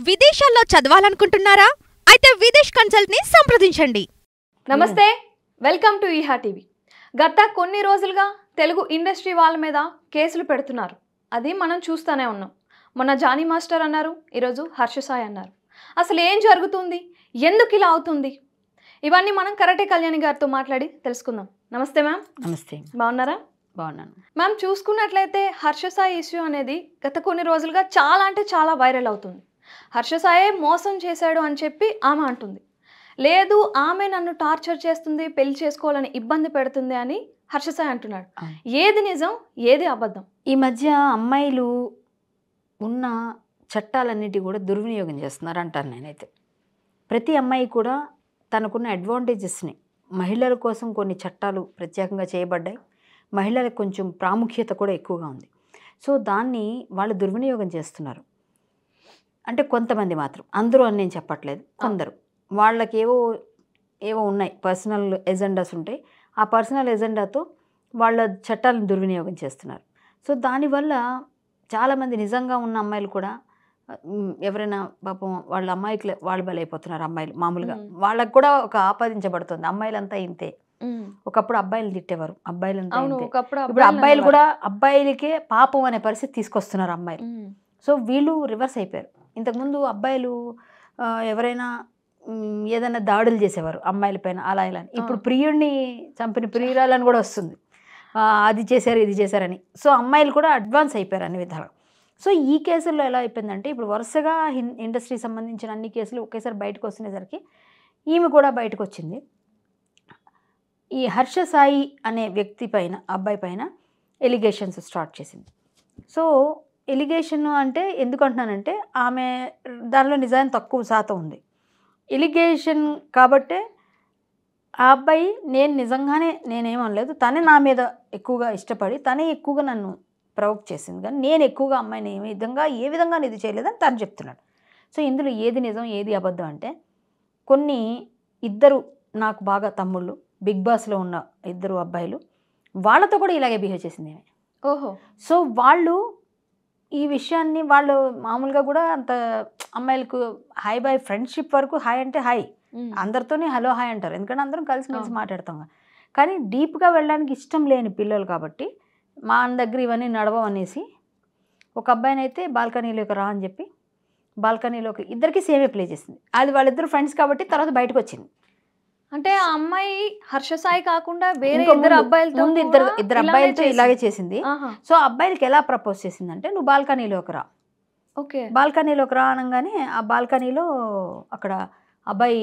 విదేశాల్లో చదవాలనుకుంటున్నారా? అయితే విదేశ్ కన్సల్ట్ ని సంప్రదించండి. నమస్తే, వెల్కమ్ టు ఈహా టీవీ. గత కొన్ని రోజులుగా తెలుగు ఇండస్ట్రీ వాళ్ళ మీద కేసులు పెడుతున్నారు. అది మనం చూస్తూనే ఉన్నాం. మొన్న జానీ మాస్టర్ అన్నారు, ఈరోజు హర్ష సాయి అన్నారు. అసలు ఏం జరుగుతుంది, ఎందుకు ఇలా అవుతుంది, ఇవన్నీ మనం కరాటే కళ్యాణి గారితో మాట్లాడి తెలుసుకుందాం. నమస్తే మ్యామ్. నమస్తే. బాగున్నారా? బాగున్నాను మ్యామ్, చూసుకున్నట్లయితే హర్ష సాయి ఇష్యూ అనేది గత కొన్ని రోజులుగా చాలా అంటే చాలా వైరల్ అవుతుంది. హర్ష సాయే మోసం చేశాడు అని చెప్పి ఆమె అంటుంది. లేదు, ఆమె నన్ను టార్చర్ చేస్తుంది, పెళ్లి చేసుకోవాలని ఇబ్బంది పెడుతుంది అని హర్ష సాయి అంటున్నాడు. ఏది నిజం, ఏది అబద్ధం? ఈ మధ్య అమ్మాయిలు ఉన్న చట్టాలన్నిటి కూడా దుర్వినియోగం చేస్తున్నారు అంటాను నేనైతే. ప్రతి అమ్మాయి కూడా తనకున్న అడ్వాంటేజెస్ని, మహిళల కోసం కొన్ని చట్టాలు ప్రత్యేకంగా చేయబడ్డాయి, మహిళలకు కొంచెం ప్రాముఖ్యత కూడా ఎక్కువగా ఉంది. సో దాన్ని వాళ్ళు దుర్వినియోగం చేస్తున్నారు. అంటే కొంతమంది మాత్రం, అందరూ అని నేను చెప్పట్లేదు, కొందరు వాళ్ళకి ఏవో ఉన్నాయి, పర్సనల్ ఎజెండాస్ ఉంటాయి. ఆ పర్సనల్ ఎజెండాతో వాళ్ళ చట్టాలను దుర్వినియోగం చేస్తున్నారు. సో దానివల్ల చాలామంది నిజంగా ఉన్న అమ్మాయిలు కూడా ఎవరైనా పాపం వాళ్ళ అమ్మాయికి వాళ్ళు బలైపోతున్నారు. అమ్మాయిలు మామూలుగా వాళ్ళకు కూడా ఒక ఆపాదించబడుతుంది, అమ్మాయిలంతా ఇంతే. ఒకప్పుడు అబ్బాయిలు తిట్టేవారు, అబ్బాయిలంతా ఇంతే. ఇప్పుడు అబ్బాయిలు కూడా అబ్బాయిలకే పాపం అనే పరిస్థితి తీసుకొస్తున్నారు అమ్మాయిలు. సో వీళ్ళు రివర్స్ అయిపోయారు. ఇంతకుముందు అబ్బాయిలు ఎవరైనా ఏదైనా దాడులు చేసేవారు అమ్మాయిల పైన, అలా ఇలా. ఇప్పుడు ప్రియుడిని చంపిన ప్రియురాలని కూడా వస్తుంది, అది చేశారు ఇది చేశారని. సో అమ్మాయిలు కూడా అడ్వాన్స్ అయిపోయారు అన్ని విధాలు. సో ఈ కేసుల్లో ఎలా అయిపోయిందంటే, ఇప్పుడు వరుసగా ఇండస్ట్రీ సంబంధించిన అన్ని కేసులు ఒకేసారి బయటకు వస్తునేసరికి ఈమె కూడా బయటకు వచ్చింది. ఈ హర్ష సాయి అనే వ్యక్తి పైన, అబ్బాయి పైన ఎలిగేషన్స్ స్టార్ట్ చేసింది. సో ఎలిగేషన్ అంటే ఎందుకు అంటున్నానంటే, ఆమె దానిలో నిజాన్ని తక్కువ శాతం ఉంది. ఎలిగేషన్ కాబట్టే ఆ అబ్బాయి, నేను నిజంగానే నేనేమనలేదు, తనే నా మీద ఎక్కువగా ఇష్టపడి తనే ఎక్కువగా నన్ను ప్రవోక్ చేసింది, కానీ నేను ఎక్కువగా అమ్మాయిని ఏ విధంగా ఇది చేయలేదని తను చెప్తున్నాడు. సో ఇందులో ఏది నిజం ఏది అబద్ధం అంటే, కొన్ని ఇద్దరు నాకు బాగా తమ్ముళ్ళు, బిగ్ బాస్లో ఉన్న ఇద్దరు అబ్బాయిలు, వాళ్ళతో కూడా ఇలాగే బిహేవ్ చేసింది ఆమె. ఓహో. సో వాళ్ళు ఈ విషయాన్ని, వాళ్ళు మామూలుగా కూడా అంత అమ్మాయిలకు హాయ్ బాయ్, ఫ్రెండ్షిప్ వరకు హాయ్ అంటే హాయ్, అందరితోనే హలో హాయ్ అంటారు, ఎందుకంటే అందరం కలిసిమెలిసి మాట్లాడతాం. కానీ డీప్గా వెళ్ళడానికి ఇష్టం లేని పిల్లలు కాబట్టి మా దగ్గర ఇవన్నీ నడవం అనేసి ఒక అబ్బాయిని అయితే బాల్కనీలోకి రా అని చెప్పి బాల్కనీలోకి ఇద్దరికి సేమే ప్లే చేసింది. అది వాళ్ళిద్దరు ఫ్రెండ్స్ కాబట్టి తర్వాత బయటకు వచ్చింది. అంటే ఆ అమ్మాయి హర్ష సాయి కాకుండా వేరే ఇద్దరు అబ్బాయిలతో ఇద్దరు అబ్బాయిలతో ఇలాగే చేసింది. సో అబ్బాయిలకి ఎలా ప్రపోజ్ చేసిందంటే, నువ్వు బాల్కనీలోకి రా. ఓకే. బాల్కనీలోకి రా అనగానే ఆ బాల్కనీలో అక్కడ అబ్బాయి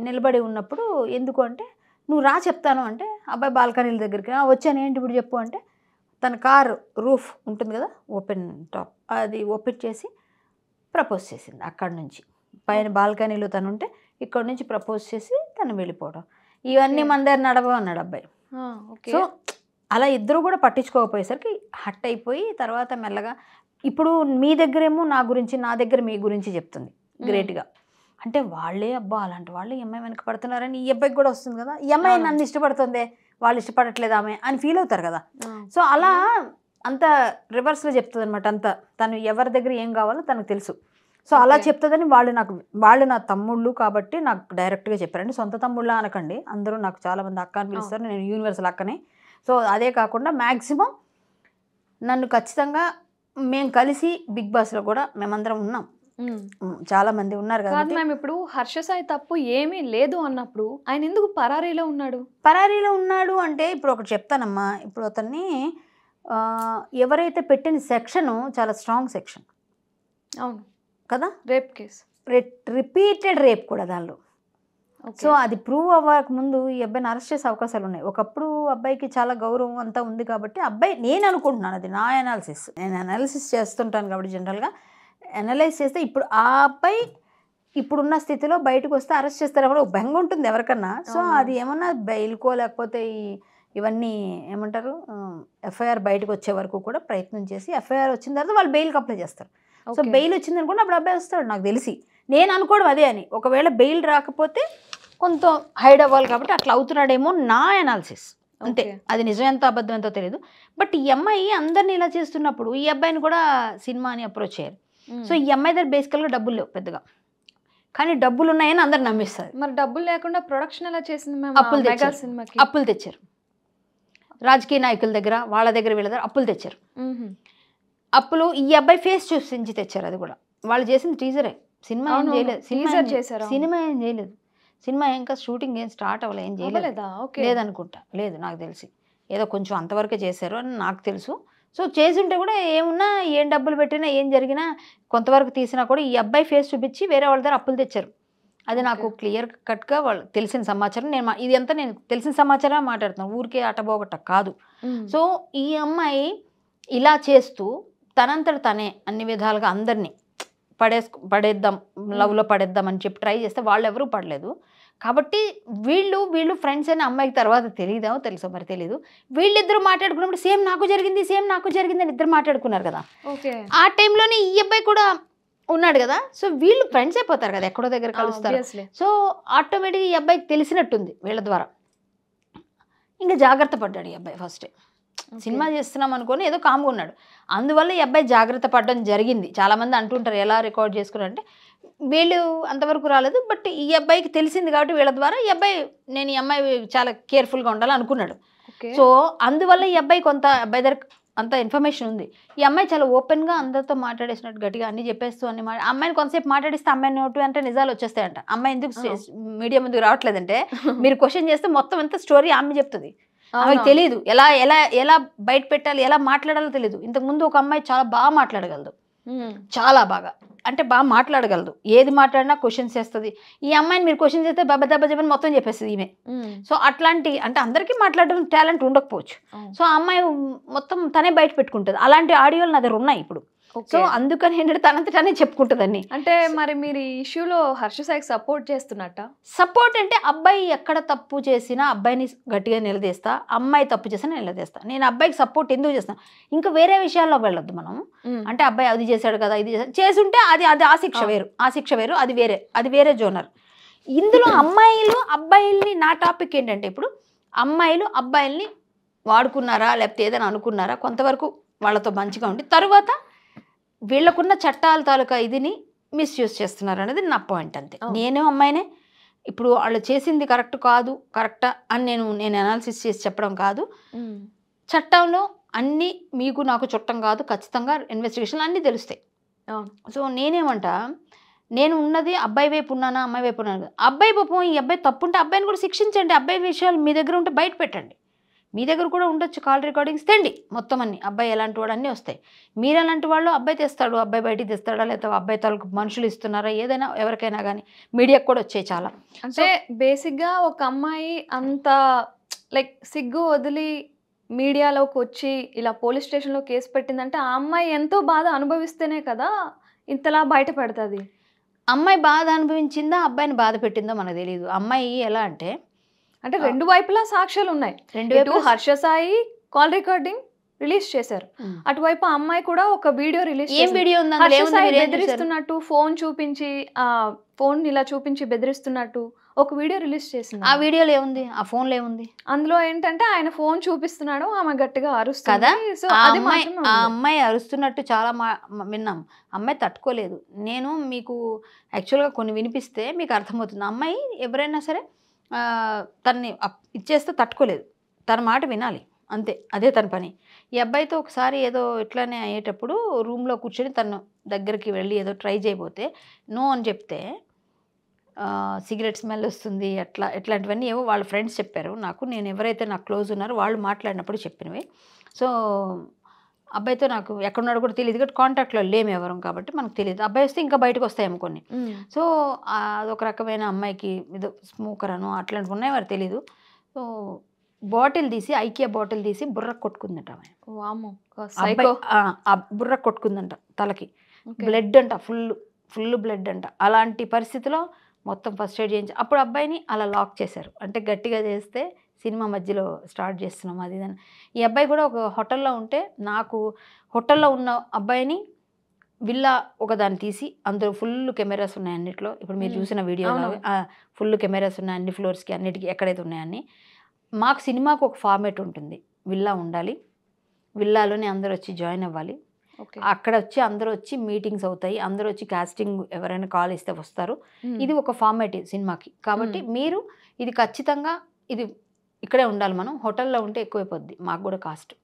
నిలబడి ఉన్నప్పుడు, ఎందుకు అంటే నువ్వు రా చెప్తాను అంటే, అబ్బాయి బాల్కనీల దగ్గరికి వచ్చాను, ఏంటి ఇప్పుడు చెప్పు అంటే, తన కార్ రూఫ్ ఉంటుంది కదా, ఓపెన్ టాప్, అది ఓపెన్ చేసి ప్రపోజ్ చేసింది. అక్కడి నుంచి పైన బాల్కనీలో తను ఉంటే ఇక్కడ నుంచి ప్రపోజ్ చేసి తను వెళ్ళిపోవడం, ఇవన్నీ మన దగ్గర నడవ అన్నాడు అబ్బాయి. సో అలా ఇద్దరు కూడా పట్టించుకోకపోయేసరికి హట్ అయిపోయి తర్వాత మెల్లగా ఇప్పుడు మీ దగ్గరేమో నా గురించి, నా దగ్గర మీ గురించి చెప్తుంది గ్రేట్గా. అంటే వాళ్ళే అబ్బా అలాంటి వాళ్ళు ఈ అమ్మాయి వెనక పడుతున్నారని ఈ అబ్బాయికి కూడా వస్తుంది కదా, ఈ అమ్మాయి నన్ను ఇష్టపడుతుంది, వాళ్ళు ఇష్టపడట్లేదు ఆమె అని ఫీల్ అవుతారు కదా. సో అలా అంత రివర్స్లో చెప్తుంది అనమాట. అంతా తను ఎవరి దగ్గర ఏం కావాలో తనకు తెలుసు. సో అలా చెప్తుందని వాళ్ళు నా తమ్ముళ్ళు కాబట్టి నాకు డైరెక్ట్గా చెప్పారండి. సొంత తమ్ముళ్ళ అనకండి, అందరూ నాకు చాలామంది అక్క అని పిలుస్తారు, నేను యూనివర్సల్ అక్కనే. సో అదే కాకుండా మ్యాక్సిమం నన్ను ఖచ్చితంగా మేము కలిసి బిగ్ బాస్లో కూడా మేమందరం ఉన్నాం, చాలా మంది ఉన్నారు కదా. మేము ఇప్పుడు హర్ష సాయి తప్పు ఏమీ లేదు అన్నప్పుడు ఆయన ఎందుకు పరారీలో ఉన్నాడు? పరారీలో ఉన్నాడు అంటే ఇప్పుడు ఒకటి చెప్తానమ్మా. ఇప్పుడు అతన్ని ఎవరైతే పెట్టిన సెక్షను చాలా స్ట్రాంగ్ సెక్షన్. అవును కదా, రేప్ కేసు, రిపీటెడ్ రేప్ కూడా దానిలో. సో అది ప్రూవ్ అవ్వక ముందు ఈ అబ్బాయిని అరెస్ట్ చేసే అవకాశాలు ఉన్నాయి. ఒకప్పుడు అబ్బాయికి చాలా గౌరవం అంతా ఉంది కాబట్టి అబ్బాయి, నేను అనుకుంటున్నాను, అది నా అనాలిసిస్, నేను అనాలిసిస్ చేస్తుంటాను కాబట్టి జనరల్గా అనలైజ్ చేస్తే ఇప్పుడు ఆ అబ్బాయి ఇప్పుడున్న స్థితిలో బయటకు వస్తే అరెస్ట్ చేస్తారేమో ఒక బెంగ ఉంటుంది ఎవరికన్నా. సో అది ఏమన్నా బెయిల్కో లేకపోతే ఇవన్నీ ఏమంటారు, ఎఫ్ఐఆర్ బయటకు వచ్చే వరకు కూడా ప్రయత్నం చేసి ఎఫ్ఐఆర్ వచ్చిన తర్వాత వాళ్ళు బెయిల్కి అప్లై చేస్తారు. సో బెయిల్ వచ్చింది అనుకోండి, అప్పుడు అబ్బాయి వస్తాడు నాకు తెలిసి, నేను అనుకోవడం అదే అని. ఒకవేళ బెయిల్ రాకపోతే కొంత హైడ్ అవ్వాలి కాబట్టి అట్లా అవుతున్నాడేమో నా అనాలిసిస్, అంతే. అది నిజం ఎంతో అబద్ధం ఎంతో తెలియదు. బట్ ఈ అమ్మాయి అందరినీ ఇలా చేస్తున్నప్పుడు ఈ అబ్బాయిని కూడా సినిమా అని అప్రోచ్ అయ్యారు. సో ఈ అమ్మాయి దగ్గర బేసికల్గా డబ్బులు లేవు పెద్దగా, కానీ డబ్బులు ఉన్నాయని అందరు నమ్మిస్తారు. మరి డబ్బులు లేకుండా ప్రొడక్షన్ ఎలా చేసింది మేము అప్పులు మెగా తెచ్చారు. సినిమాకి? అప్పులు తెచ్చారు రాజకీయ నాయకుల దగ్గర, వాళ్ళ దగ్గర వీళ్ళ దగ్గర అప్పులు తెచ్చారు. అప్పులు ఈ అబ్బాయి ఫేస్ చూసించి తెచ్చారు. అది కూడా వాళ్ళు చేసింది టీజరే, సినిమా ఏం చేయలేదు. సినిమా ఏం చేయలేదు. సినిమా ఇంకా షూటింగ్ ఏం స్టార్ట్ అవ్వలేదు, ఏం చేయలేదు. లేదనుకుంటా, లేదు నాకు తెలిసి ఏదో కొంచెం అంతవరకే చేశారు అని నాకు తెలుసు. సో చేసుంటే కూడా ఏమున్నా, ఏం డబ్బులు పెట్టినా, ఏం జరిగినా, కొంతవరకు తీసినా కూడా ఈ అబ్బాయి ఫేస్ చూపించి వేరే వాళ్ళ దగ్గర అప్పులు తెచ్చారు. అది నాకు క్లియర్ కట్గా వాళ్ళు తెలిసిన సమాచారం. ఇది అంతా నేను తెలిసిన సమాచారం మాట్లాడుతున్నాను, ఊరికే అటబోగట కాదు. సో ఈ అమ్మాయి ఇలా చేస్తూ తనంతట తనే అన్ని విధాలుగా అందరినీ పడేద్దాం, లవ్లో పడేద్దాం అని చెప్పి ట్రై చేస్తే వాళ్ళు ఎవరూ పడలేదు. కాబట్టి వీళ్ళు ఫ్రెండ్స్ అని అమ్మాయికి తర్వాత తెలియదామో తెలుసో మరి తెలీదు, వీళ్ళిద్దరూ మాట్లాడుకున్నప్పుడు సేమ్ నాకు జరిగింది అని ఇద్దరు మాట్లాడుకున్నారు కదా. ఆ టైంలోనే ఈ అబ్బాయి కూడా ఉన్నాడు కదా. సో వీళ్ళు ఫ్రెండ్స్ అయిపోతారు కదా, ఎక్కడో దగ్గర కలుస్తారు. సో ఆటోమేటిక్గా ఈ అబ్బాయికి తెలిసినట్టుంది వీళ్ళ ద్వారా. ఇంకా జాగ్రత్త పడ్డాడు ఈ అబ్బాయి. ఫస్ట్ సినిమా చేస్తున్నాం అనుకొని ఏదో కామ్గా ఉన్నాడు, అందువల్ల ఈ అబ్బాయి జాగ్రత్త పడడం జరిగింది. చాలామంది అంటుంటారు ఎలా రికార్డ్ చేసుకున్నారంటే, వీళ్ళు అంతవరకు రాలేదు, బట్ ఈ అబ్బాయికి తెలిసింది కాబట్టి వీళ్ళ ద్వారా ఈ అమ్మాయి చాలా కేర్ఫుల్గా ఉండాలి అనుకున్నాడు. సో అందువల్ల ఈ అబ్బాయి అబ్బాయి దగ్గర అంత ఇన్ఫర్మేషన్ ఉంది. ఈ అమ్మాయి చాలా ఓపెన్గా అందరితో మాట్లాడేసినట్టు గట్టిగా అన్ని చెప్పేస్తూ అమ్మాయిని కొంతసేపు మాట్లాడిస్తే అమ్మాయిని నోటు అంటే నిజాలు వచ్చేస్తాయంట. అమ్మాయి ఎందుకు మీడియా ముందుకు రావట్లేదంటే, మీరు క్వశ్చన్ చేస్తే మొత్తం అంతా స్టోరీ ఆమె చెప్తుంది. ఆమెకు తెలియదు ఎలా ఎలా ఎలా బయట పెట్టాలి, ఎలా మాట్లాడాలో తెలియదు. ఇంతకుముందు ఒక అమ్మాయి చాలా బాగా మాట్లాడగలదు, చాలా బాగా అంటే బాగా మాట్లాడగలదు, ఏది మాట్లాడినా క్వశ్చన్స్ చేస్తుంది. ఈ అమ్మాయిని మీరు క్వశ్చన్ చేస్తే దెబ్బ చెప్పని మొత్తం చెప్పేస్తుంది ఈమె. సో అట్లాంటి అంటే అందరికీ మాట్లాడడం టాలెంట్ ఉండకపోవచ్చు. సో ఆ అమ్మాయి మొత్తం తనే బయట పెట్టుకుంటుంది. అలాంటి ఆడియోలు నా దగ్గర ఉన్నాయి ఇప్పుడు. సో అందుకని ఏంటంటే తనంతటానే చెప్పుకుంటుందని. అంటే మరి మీరు ఈ ఇష్యూలో హర్ష సాయికి సపోర్ట్ చేస్తున్నట్ట? సపోర్ట్ అంటే అబ్బాయి ఎక్కడ తప్పు చేసినా అబ్బాయిని గట్టిగా నిలదీస్తా, అమ్మాయి తప్పు చేసినా నిలదీస్తా. నేను అబ్బాయికి సపోర్ట్ ఎందుకు చేస్తాను, ఇంకా వేరే విషయాల్లో వెళ్ళొద్దు మనం. అంటే అబ్బాయి అది చేశాడు కదా, ఇది చేసుంటే అది ఆ శిక్ష వేరు, అది వేరే జోనర్. ఇందులో అమ్మాయిలు అబ్బాయిల్ని, నా టాపిక్ ఏంటంటే ఇప్పుడు అమ్మాయిలు అబ్బాయిల్ని వాడుకున్నారా లేకపోతే ఏదైనా అనుకున్నారా, కొంతవరకు వాళ్ళతో మంచిగా ఉండి తరువాత వీళ్ళకున్న చట్టాల తాలూకా ఇదిని మిస్యూజ్ చేస్తున్నారు అనేది నా పాయింట్. అంతే. నేను అమ్మాయినే, ఇప్పుడు వాళ్ళు చేసింది కరెక్టా అని నేను అనాలిసిస్ చేసి చెప్పడం కాదు. చట్టంలో అన్నీ మీకు నాకు చుట్టం కాదు, ఖచ్చితంగా ఇన్వెస్టిగేషన్ అన్నీ తెలుస్తాయి. సో నేనేమంటా, నేను ఉన్నది అబ్బాయి వైపు ఉన్నానా అమ్మాయి వైపు ఉన్నాను. అబ్బాయి పాపం ఈ అబ్బాయి తప్పుంటే అబ్బాయిని కూడా శిక్షించండి. అబ్బాయి విషయాలు మీ దగ్గర ఉంటే బయట పెట్టండి. మీ దగ్గర కూడా ఉండొచ్చు, కాల్ రికార్డింగ్స్ తెండి మొత్తం అన్ని. అబ్బాయి ఎలాంటి వాడు అన్నీ వస్తాయి. మీరు ఎలాంటి వాళ్ళు అబ్బాయి తెస్తాడు, అబ్బాయి బయటికి తెస్తాడా, లేకపోతే అబ్బాయి తాలూకు మనుషులు ఇస్తున్నారా, ఏదైనా ఎవరికైనా కానీ మీడియాకి కూడా వచ్చాయి చాలా. అంటే బేసిక్గా ఒక అమ్మాయి అంత లైక్ సిగ్గు వదిలి మీడియాలోకి వచ్చి ఇలా పోలీస్ స్టేషన్లో కేసు పెట్టిందంటే ఆ అమ్మాయి ఎంతో బాధ అనుభవిస్తేనే కదా ఇంతలా బయటపడుతుంది. అమ్మాయి బాధ అనుభవించిందా అబ్బాయిని బాధ పెట్టిందో మనకు తెలియదు. అమ్మాయి ఎలా అంటే రెండు వైపులా సాక్ష్యాలు ఉన్నాయి. Harsha Sai call recording release చేశారు, అటువైపు అమ్మాయి కూడా ఒక వీడియో రిలీజ్ బెదిరిస్తున్నట్టు ఫోన్ ఇలా చూపించి బెదిరిస్తున్నట్టు ఒక వీడియో రిలీజ్ చేసింది. ఆ వీడియోలో ఏముంది, ఆ ఫోన్ లో ఏముంది, అందులో ఏంటంటే ఆయన ఫోన్ చూపిస్తున్నాడు, ఆమె గట్టిగా అరుస్తుంది కదా. సో ఆ అమ్మాయి అరుస్తున్నట్టు చాలా విన్నాం. అమ్మాయి తట్టుకోలేదు. నేను మీకు యాక్చువల్గా కొన్ని వినిపిస్తే మీకు అర్థమవుతుంది. అమ్మాయి ఎవరైనా సరే తన్ని ఇచ్చేస్తే తట్టుకోలేదు, తన మాట వినాలి అంతే, అదే తన పని. ఈ అబ్బాయితో ఒకసారి ఏదో ఇట్లానే అయ్యేటప్పుడు రూమ్లో కూర్చొని తను దగ్గరికి వెళ్ళి ఏదో ట్రై చేయబోతే నో అని చెప్తే సిగరెట్ స్మెల్ వస్తుంది ఎట్లాంటివన్నీ ఏవో వాళ్ళ ఫ్రెండ్స్ చెప్పారు నాకు. నేను ఎవరైతే నాకు క్లోజ్ ఉన్నారో వాళ్ళు మాట్లాడినప్పుడు చెప్పినవి. సో అబ్బాయితో నాకు ఎక్కడున్నాడో కూడా తెలియదు కాబట్టి కాంటాక్ట్లో లేము ఎవరం కాబట్టి మనకు తెలియదు. అబ్బాయి వస్తే ఇంకా బయటకు వస్తాయేమో కొన్ని. సో అదొక రకమైన అమ్మాయికి ఏదో స్మోకర్ అను అట్లాంటివి ఉన్నాయి మరి తెలీదు. సో బాటిల్ తీసి ఐకియా బాటిల్ తీసి బుర్ర కొట్టుకుందంట ఆమె. బుర్ర కొట్టుకుందంట తలకి, బ్లడ్ అంట, ఫుల్ బ్లడ్ అంట. అలాంటి పరిస్థితిలో మొత్తం ఫస్ట్ ఎయిడ్ చేయించి అప్పుడు అబ్బాయిని అలా లాక్ చేశారు. అంటే గట్టిగా చేస్తే సినిమా మధ్యలో స్టార్ట్ చేస్తున్నాం అది ఇదని. ఈ అబ్బాయి కూడా ఒక హోటల్లో ఉంటే నాకు హోటల్లో ఉన్న అబ్బాయిని విల్లా ఒకదాన్ని తీసి అందులో ఫుల్ కెమెరాస్ ఉన్నాయి అన్నిట్లో. ఇప్పుడు మీరు చూసిన వీడియోలో ఫుల్ కెమెరాస్ ఉన్నాయి అన్ని ఫ్లోర్స్కి అన్నిటికీ ఎక్కడైతే ఉన్నాయని. మాకు సినిమాకు ఒక ఫార్మేట్ ఉంటుంది, విల్లా ఉండాలి, విల్లాలోనే అందరూ వచ్చి జాయిన్ అవ్వాలి, ఓకే. అక్కడ వచ్చి అందరూ వచ్చి మీటింగ్స్ అవుతాయి, అందరూ వచ్చి కాస్టింగ్ ఎవరైనా కాల్ ఇస్తే వస్తారు. ఇది ఒక ఫార్మాట్ సినిమాకి. కాబట్టి మీరు ఇది ఖచ్చితంగా ఇది ఇక్కడే ఉండాలి, మనం హోటల్లో ఉంటే ఎక్కువైపోద్ది, మాకు కూడా కాస్ట్.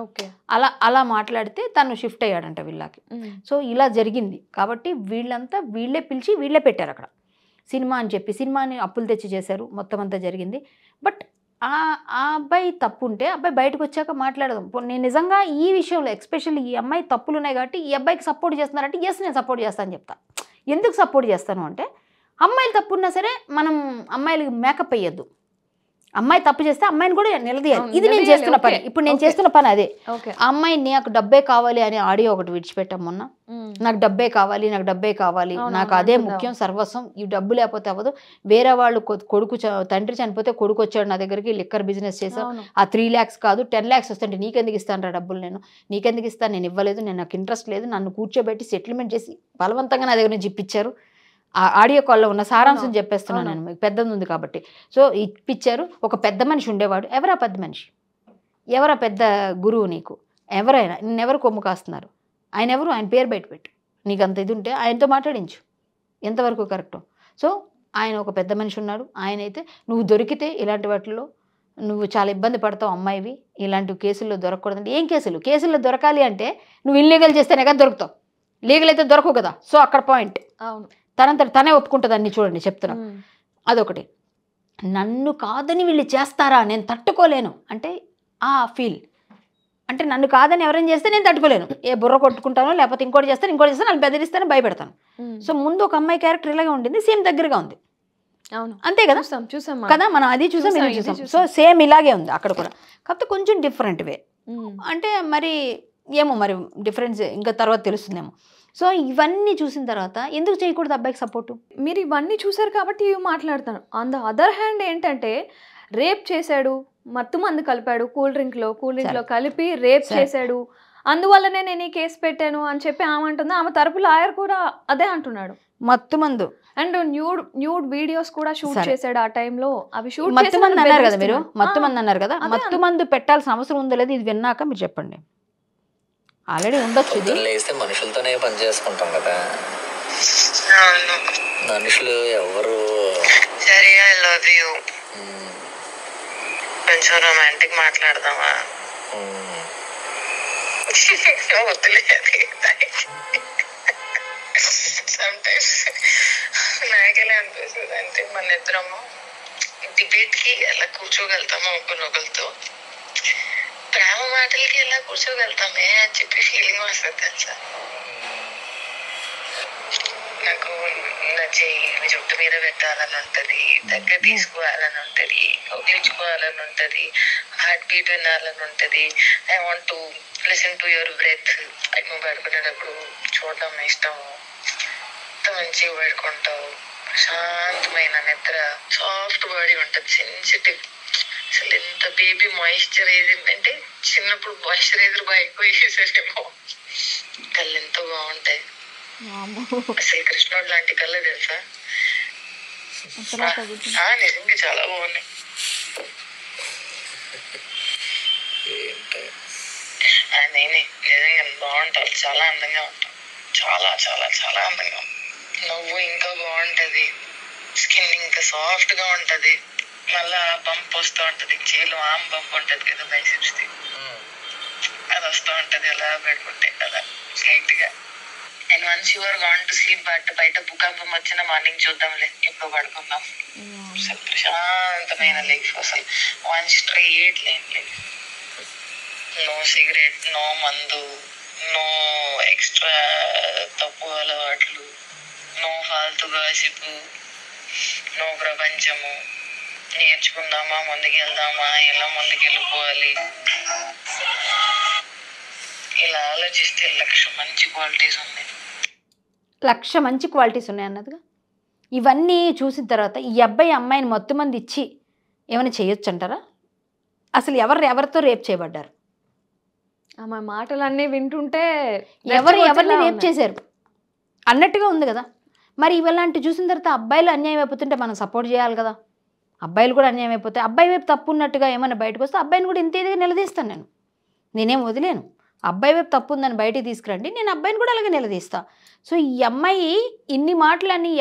ఓకే. అలా అలా మాట్లాడితే తను షిఫ్ట్ అయ్యాడంట వీళ్ళకి. సో ఇలా జరిగింది కాబట్టి వీళ్ళంతా వీళ్ళే పిలిచి వీళ్ళే పెట్టారు అక్కడ సినిమా అని చెప్పి. సినిమాని అప్పులు తెచ్చి చేశారు, మొత్తం అంతా జరిగింది. బట్ ఆ అబ్బాయి తప్పు ఉంటే అబ్బాయి బయటకు వచ్చాక మాట్లాడదాం. నేను నిజంగా ఈ విషయంలో ఎస్పెషల్లీ ఈ అమ్మాయి తప్పులు ఉన్నాయి కాబట్టి ఈ అబ్బాయికి సపోర్ట్ చేస్తున్నారంటే ఎస్ నేను సపోర్ట్ చేస్తాను చెప్తా. ఎందుకు సపోర్ట్ చేస్తాను అంటే అమ్మాయిలు తప్పు ఉన్నా సరే మనం అమ్మాయిలకి మేకప్ అయ్యొద్దు. అమ్మాయి తప్పు చేస్తే అమ్మాయిని కూడా నిలదీయాలి. ఇది నేను చేస్తున్న పని, ఇప్పుడు నేను చేస్తున్న పని అదే. ఆ అమ్మాయి నాకు డబ్బే కావాలి అని ఆడియో ఒకటి విడిచిపెట్టాం మొన్న. నాకు డబ్బే కావాలి, నాకు డబ్బే కావాలి, నాకు అదే ముఖ్యం, సర్వస్వం, ఈ డబ్బు లేకపోతే అవ్వదు. వేరే వాళ్ళు కొడుకు తండ్రి చనిపోతే కొడుకు వచ్చాడు నా దగ్గరికి, లిక్కర్ బిజినెస్ చేసాం, ఆ 3 lakhs కాదు 10 lakhs వస్తుంటే నీకెందుకు ఇస్తాను రా డబ్బులు, నీకెందుకు ఇస్తాను, నేను ఇవ్వలేదు, నాకు ఇంట్రెస్ట్ లేదు, నన్ను కూర్చోబెట్టి సెటిల్మెంట్ చేసి బలవంతంగా నా దగ్గర నుంచి ఇప్పించారు. ఆ ఆడియో కాల్లో ఉన్న సారాంశం చెప్పేస్తున్నాను నేను, మీకు పెద్దది ఉంది కాబట్టి. సో ఇప్పించారు. ఒక పెద్ద మనిషి ఉండేవాడు. ఎవరా పెద్ద మనిషి, ఎవరా పెద్ద గురువు నీకు, ఎవరైనా నిన్నెవరు కొమ్ము కాస్తున్నారు, ఆయన ఎవరు, ఆయన పేరు బయట పెట్టు. నీకు అంత ఇది ఉంటే ఆయనతో మాట్లాడించు, ఎంతవరకు కరెక్టు. సో ఆయన ఒక పెద్ద మనిషి ఉన్నాడు. ఆయన అయితే నువ్వు దొరికితే ఇలాంటి వాటిల్లో నువ్వు చాలా ఇబ్బంది పడతావు, అమ్మాయివి ఇలాంటి కేసుల్లో దొరకకూడదంటే. ఏం కేసుల్లో దొరకాలి అంటే నువ్వు ఇల్లీగల్ చేస్తేనే కదా దొరుకుతావు, లీగల్ అయితే దొరకవు కదా. సో అక్కడ పాయింట్. అవును, తనంతట తనే ఒప్పుకుంటుంది అన్ని. చూడండి చెప్తున్నా, అదొకటి. నన్ను కాదని వీళ్ళు చేస్తారా, నేను తట్టుకోలేను అంటే ఆ ఫీల్ అంటే నన్ను కాదని ఎవరైనా చేస్తే నేను తట్టుకోలేను, ఏ బుర్ర కొట్టుకుంటానో లేకపోతే ఇంకోటి చేస్తాను నన్ను బెదిరిస్తాను, భయపెడతాను. సో ముందు ఒక అమ్మాయి క్యారెక్టర్ ఇలాగే ఉండింది, సేమ్ దగ్గరగా ఉంది. అవును, అంతే కదా, చూసాం కదా, మనం అది చూసాం ఇది చూసాం. సో సేమ్ ఇలాగే ఉంది అక్కడ కూడా, కాకపోతే కొంచెం డిఫరెంట్ వే. అంటే మరి ఏమో మరి డిఫరెన్స్ ఇంకా తర్వాత తెలుస్తుందేమో. సో ఇవన్నీ చూసిన తర్వాత ఎందుకు చేయకూడదు అబ్బాయికి సపోర్టు? మీరు ఇవన్నీ చూసారు కాబట్టి ఇవి మాట్లాడతాను. ఆన్ ద అదర్ హ్యాండ్ ఏంటంటే రేప్ చేశాడు, మత్తు మందు కలిపాడు, కూల్ డ్రింక్లో కలిపి రేప్ చేశాడు, అందువల్లనే నేను ఈ కేసు పెట్టాను అని చెప్పి ఆమె అంటుంది. ఆమె తరపు లాయర్ కూడా అదే అంటున్నాడు, మత్తు మందు అండ్ న్యూడ్ వీడియోస్ కూడా షూట్ చేశాడు ఆ టైంలో. అవి షూట్ మత్తు మందు అన్నారు కదా మీరు, మత్తు మందు అన్నారు కదా, మత్తు మందు పెట్టాల్సిన అవసరం ఉందో లేదు ఇది విన్నాక మీరు చెప్పండి. ఆల్రెడీ ఉండొచ్చు, ఇది లేస్తే మనుషులతోనే పని చేసుకుంటాం కదా, మనుషులు ఎవరు. సరే, ఐ లవ్ యూ. కొంచెం రొమాంటిక్ మాట్లాడదామా? నాకెలా అనిపిస్తుంది అంటే మన ఇద్దరము డిబేట్ కి ఎలా కూర్చోగలుగుతాము ఒకరినొకరితో, ప్రేమ మాటలకి ఎలా కూర్చోగలుగుతామే అని చెప్పి ఫీలింగ్ వస్తుంది తెలుసా. నాకు నా చెయ్యి జుట్టు మీద పెట్టాలని ఉంటది, దగ్గర తీసుకోవాలని ఉంటది, కౌగిలించుకోవాలని ఉంటది, హార్ట్ బీట్ వినాలని ఉంటది. I want to listen to your breath. నువ్వు పడుకునేటప్పుడు చూడడం ఇష్టము, ఎంత మంచిగా పడుకుంటావు, ప్రశాంతమైన నిద్ర, సాఫ్ట్ బాడీ ఉంటది, సెన్సిటివ్. అసలు ఎంత బేబీ మాయిశ్చరైజర్ అంటే చిన్నప్పుడు మాయిశ్చరైజర్ బాగా ఎక్కువ వేసేసారేమో, కళ్ళు ఎంతో బాగుంటాయి. అసలు కృష్ణుడు లాంటి కళ్ళు తెలుసా, నిజంగా చాలా బాగున్నాయి. నేనే నిజంగా బాగుంటావు, చాలా అందంగా ఉంటావు, చాలా చాలా చాలా అందంగా ఉంటావు. నువ్వు ఇంకా బాగుంటది, స్కిన్ ఇంకా సాఫ్ట్ గా ఉంటది, మళ్ళా బంప్ వస్తూ ఉంటది, చేలు ఆమ్ బంప్ ఉంటది కదా బైసిప్స్ ది, అది వస్తూ ఉంటది అలా పెట్టుకుంటే కదా స్లైట్ గా. And once you are gone to sleep, బయట భూకంపం వచ్చిన మార్నింగ్ చూద్దాంలే, ఎప్పుడు పడుకుందాం. అసలు ప్రశాంతమైన లైఫ్, అసలు 1 straight line లైఫ్. నో సిగరెట్, నో మందు, నో ఎక్స్ట్రా తప్పు అలవాట్లు, నో ఫాల్తు గాసిపు, నో ప్రపంచము. నేర్చుకుందామా, ముందుకెళ్దామా, ఎలా ముందుకెళ్ళిపోవాలి, ఇలా ఆలోచిస్తే 1,00,000 మంచి క్వాలిటీస్ ఉన్నాయి. 1,00,000 మంచి క్వాలిటీస్ ఉన్నాయి అన్నదిగా. ఇవన్నీ చూసిన తర్వాత ఈ అబ్బాయి అమ్మాయిని మొత్తం మంది ఇచ్చి ఏమైనా చేయొచ్చు అంటారా? అసలు ఎవరితో రేప్ చేయబడ్డారు? ఆమె మాటలన్నీ వింటుంటే ఎవరిని రేప్ చేశారు అన్నట్టుగా ఉంది కదా. మరి ఇవలాంటి చూసిన తర్వాత అబ్బాయిలు అన్యాయం అయిపోతుంటే మనం సపోర్ట్ చేయాలి కదా. అబ్బాయిలు కూడా అన్యాయం అయిపోతే అబ్బాయి వైపు తప్పు ఉన్నట్టుగా ఏమైనా బయటకు వస్తే అబ్బాయిని కూడా ఇంత ఇదిగా నిలదీస్తాను నేనేం వదిలేను. అబ్బాయి వైపు తప్పు ఉందని బయటికి తీసుకురండి, నేను అబ్బాయిని కూడా అలాగే నిలదీస్తా. సో ఈ అమ్మాయి ఇన్ని మాటలన్నీ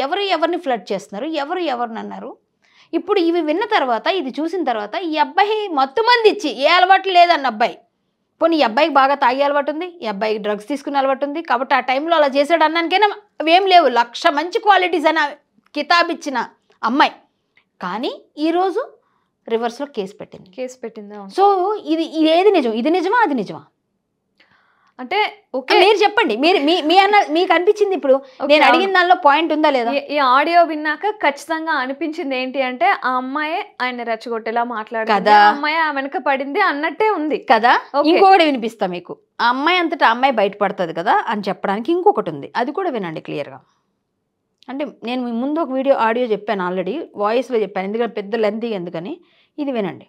ఎవరిని ఫ్లడ్ చేస్తున్నారు, ఎవరిని అన్నారు. ఇప్పుడు ఇవి విన్న తర్వాత, ఇది చూసిన తర్వాత ఈ అబ్బాయి మత్తు మంది ఇచ్చి ఏ అలవాటు లేదన్న అబ్బాయి, పోనీ ఈ అబ్బాయికి బాగా తాగే అలవాటు ఉంది, ఈ అబ్బాయికి డ్రగ్స్ తీసుకునే అలవాటు ఉంది కాబట్టి ఆ టైంలో అలా చేశాడు అన్నానికైనా అవేం లేవు, 1,00,000 మంచి క్వాలిటీస్ అని కితాబ్ ఇచ్చిన అమ్మాయి. కానీ ఈరోజు రివర్స్లో కేసు పెట్టింది. సో ఇది ఏది నిజం, ఇది నిజమా అది నిజమా అంటే ఓకే మీరు చెప్పండి. మీరు మీకు అనిపించింది ఇప్పుడు నేను అడిగిన దానిలో పాయింట్ ఉందా లేదా? ఈ ఆడియో విన్నాక ఖచ్చితంగా అనిపించింది ఏంటి అంటే ఆ అమ్మాయి ఆయన రెచ్చగొట్టేలా మాట్లాడింది, ఆ అమ్మాయి ఆ వెనక పడింది అన్నట్టే ఉంది కదా. ఇంకొకటి వినిపిస్తా మీకు, ఆ అమ్మాయి అంతటా అమ్మాయి బయటపడుతుంది కదా అని చెప్పడానికి ఇంకొకటి ఉంది, అది కూడా వినండి క్లియర్గా. అంటే నేను మీ ముందు ఒక ఆడియో చెప్పాను ఆల్రెడీ, వాయిస్లో చెప్పాను, ఎందుకంటే పెద్ద లెంతీ ఎందుకని. ఇది వినండి.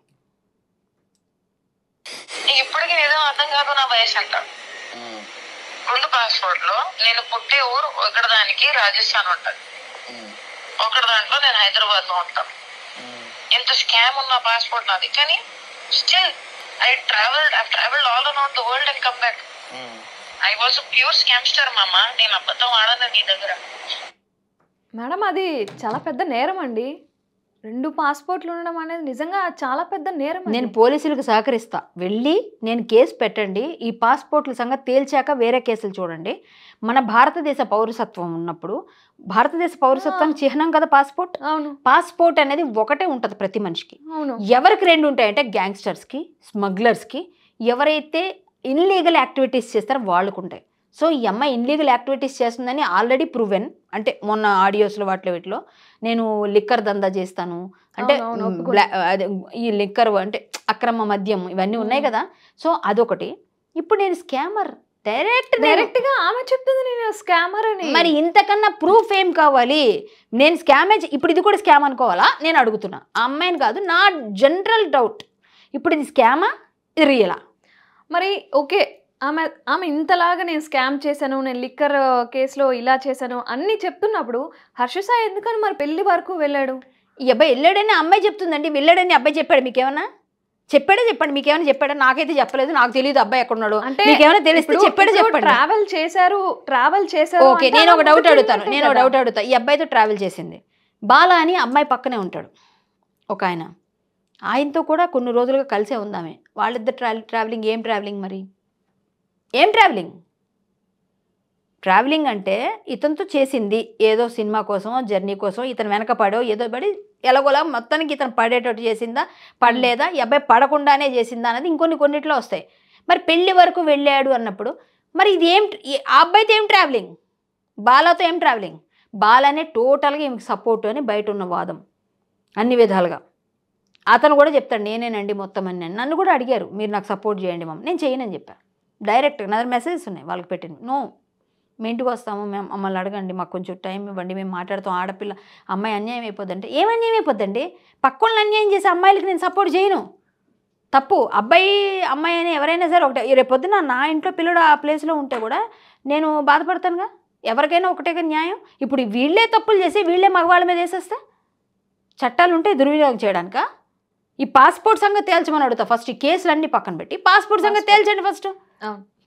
ఇప్పటికి ఏదో అర్థం కాదు నా వయసు అంట. ముందు పాస్పోర్ట్ లో నేను పుట్టే ఊరు ఒకటి దానికి రాజస్థాన్ ఉంటది, ఒకటి దాంట్లో నేను హైదరాబాద్ లో ఉంటాను. ఎంత స్కామ్ ఉన్న పాస్పోర్ట్ నాది, కానీ still I've traveled all around the world and come back. I was a pure scamster, మామ. నేను అబద్ధం ఆడను నీ దగ్గర. మేడం అది చాలా పెద్ద నేరం అండి, 2 పాస్పోర్ట్లు ఉండడం అనేది నిజంగా చాలా పెద్ద నేరం. నేను పోలీసులకు సహకరిస్తా, వెళ్ళి నేను కేసు పెట్టండి, ఈ పాస్పోర్ట్ల సంగతి తేల్చాక వేరే కేసులు చూడండి. మన భారతదేశ పౌరసత్వం ఉన్నప్పుడు, భారతదేశ పౌరసత్వానికి చిహ్నం కదా పాస్పోర్ట్. అవును, పాస్పోర్ట్ అనేది ఒకటే ఉంటుంది ప్రతి మనిషికి. అవును. ఎవరికి 2 ఉంటాయంటే గ్యాంగ్స్టర్స్కి, స్మగ్లర్స్కి, ఎవరైతే ఇన్లీగల్ యాక్టివిటీస్ చేస్తారో వాళ్ళకు ఉంటాయి. సో ఈ అమ్మాయి ఇన్లీగల్ యాక్టివిటీస్ చేస్తుందని ఆల్రెడీ ప్రూవెన్. అంటే మొన్న ఆడియోస్లో వీటిలో నేను లిక్కర్ దందా చేస్తాను అంటే, ఈ లిక్కర్ అంటే అక్రమ మద్యం ఇవన్నీ ఉన్నాయి కదా. సో అదొకటి. ఇప్పుడు నేను స్కామర్ డైరెక్ట్ గా ఆమె చెప్తుంది నేను స్కామర్ అని. మరి ఇంతకన్నా ప్రూఫ్ ఏం కావాలి? నేను స్కామే, ఇప్పుడు ఇది కూడా స్కామ్ అనుకోవాలా నేను అడుగుతున్నా. ఆ అమ్మాయిని కాదు, నా జనరల్ డౌట్, ఇప్పుడు ఇది స్కామా ఇది రియలా? మరి ఓకే, ఆమె ఇంతలాగా నేను స్కామ్ చేశాను, నేను లిక్కర్ కేసులో ఇలా చేశాను అన్నీ చెప్తున్నప్పుడు హర్ష సాయి ఎందుకని మరి పెళ్లి వరకు వెళ్ళాడు? ఈ అబ్బాయి వెళ్ళాడని అమ్మాయి చెప్తుందండి, వెళ్ళాడని అబ్బాయి చెప్పాడు. మీకేమన్నా చెప్పండి, మీకేమైనా చెప్పాడా? నాకైతే చెప్పలేదు, నాకు తెలియదు అబ్బాయి ఎక్కడున్నాడు. అంటే మీకేమైనా తెలిస్తే చెప్పండి. ట్రావెల్ చేశారు. ఓకే, నేను ఒక డౌట్ అడుగుతా. ఈ అబ్బాయితో ట్రావెల్ చేసింది బాలా అని అమ్మాయి పక్కనే ఉంటాడు ఒక ఆయన, ఆయనతో కూడా కొన్ని రోజులుగా కలిసే ఉందామే. వాళ్ళిద్దరు ట్రావెలింగ్ ఏం ట్రావెలింగ్? మరి ఏం ట్రావెలింగ్ అంటే ఇతనితో చేసింది ఏదో సినిమా కోసమో జర్నీ కోసం, ఇతను వెనక పడో ఏదో పడి ఎలాగోలా మొత్తానికి ఇతను పడేటట్టు చేసిందా పడలేదా, ఈ అబ్బాయి పడకుండానే చేసిందా అనేది కొన్నిట్లో వస్తాయి. మరి పెళ్లి వరకు వెళ్ళాడు అన్నప్పుడు మరి ఇది ఆ అబ్బాయితో ఏం ట్రావెలింగ్, బాలాతో ఏం ట్రావెలింగ్? బాలానే టోటల్గా ఈమెకి సపోర్టు అని బయట ఉన్న వాదం అన్ని విధాలుగా. అతను కూడా చెప్తాడు నేనేనండి మొత్తం అని. నన్ను కూడా అడిగారు మీరు నాకు సపోర్ట్ చేయండి మమ్మల్ని, నేను చేయనని చెప్పాను డైరెక్ట్గా. నా దగ్గర మెసేజెస్ ఉన్నాయి వాళ్ళకి పెట్టింది, నో మీ ఇంటికి వస్తాము, మేము మమ్మల్ని అడగండి, మాకు కొంచెం టైం ఇవ్వండి, మేము మాట్లాడుతాం. ఆడపిల్ల అమ్మాయి అన్యాయం అయిపోద్దంటే ఏం అన్యాయం అయిపోద్దండి? పక్కన అన్యాయం చేసే అమ్మాయిలకి నేను సపోర్ట్ చేయను, తప్పు. అమ్మాయి అని ఎవరైనా సరే ఒకటే. రేపు పొద్దున నా ఇంట్లో పిల్లడు ఆ ప్లేస్లో ఉంటే కూడా నేను బాధపడతానుగా, ఎవరికైనా ఒకటే న్యాయం. ఇప్పుడు వీళ్ళే తప్పులు చేసి వీళ్ళే మగవాళ్ళ మీద వేసేస్తే చట్టాలు ఉంటే దుర్వినియోగం చేయడానిక? ఈ పాస్పోర్ట్ సంగతి తేల్చమని అడుగుతా ఫస్ట్. ఈ కేసులన్నీ పక్కన పెట్టి పాస్పోర్ట్ సంగతి తేల్చండి ఫస్ట్.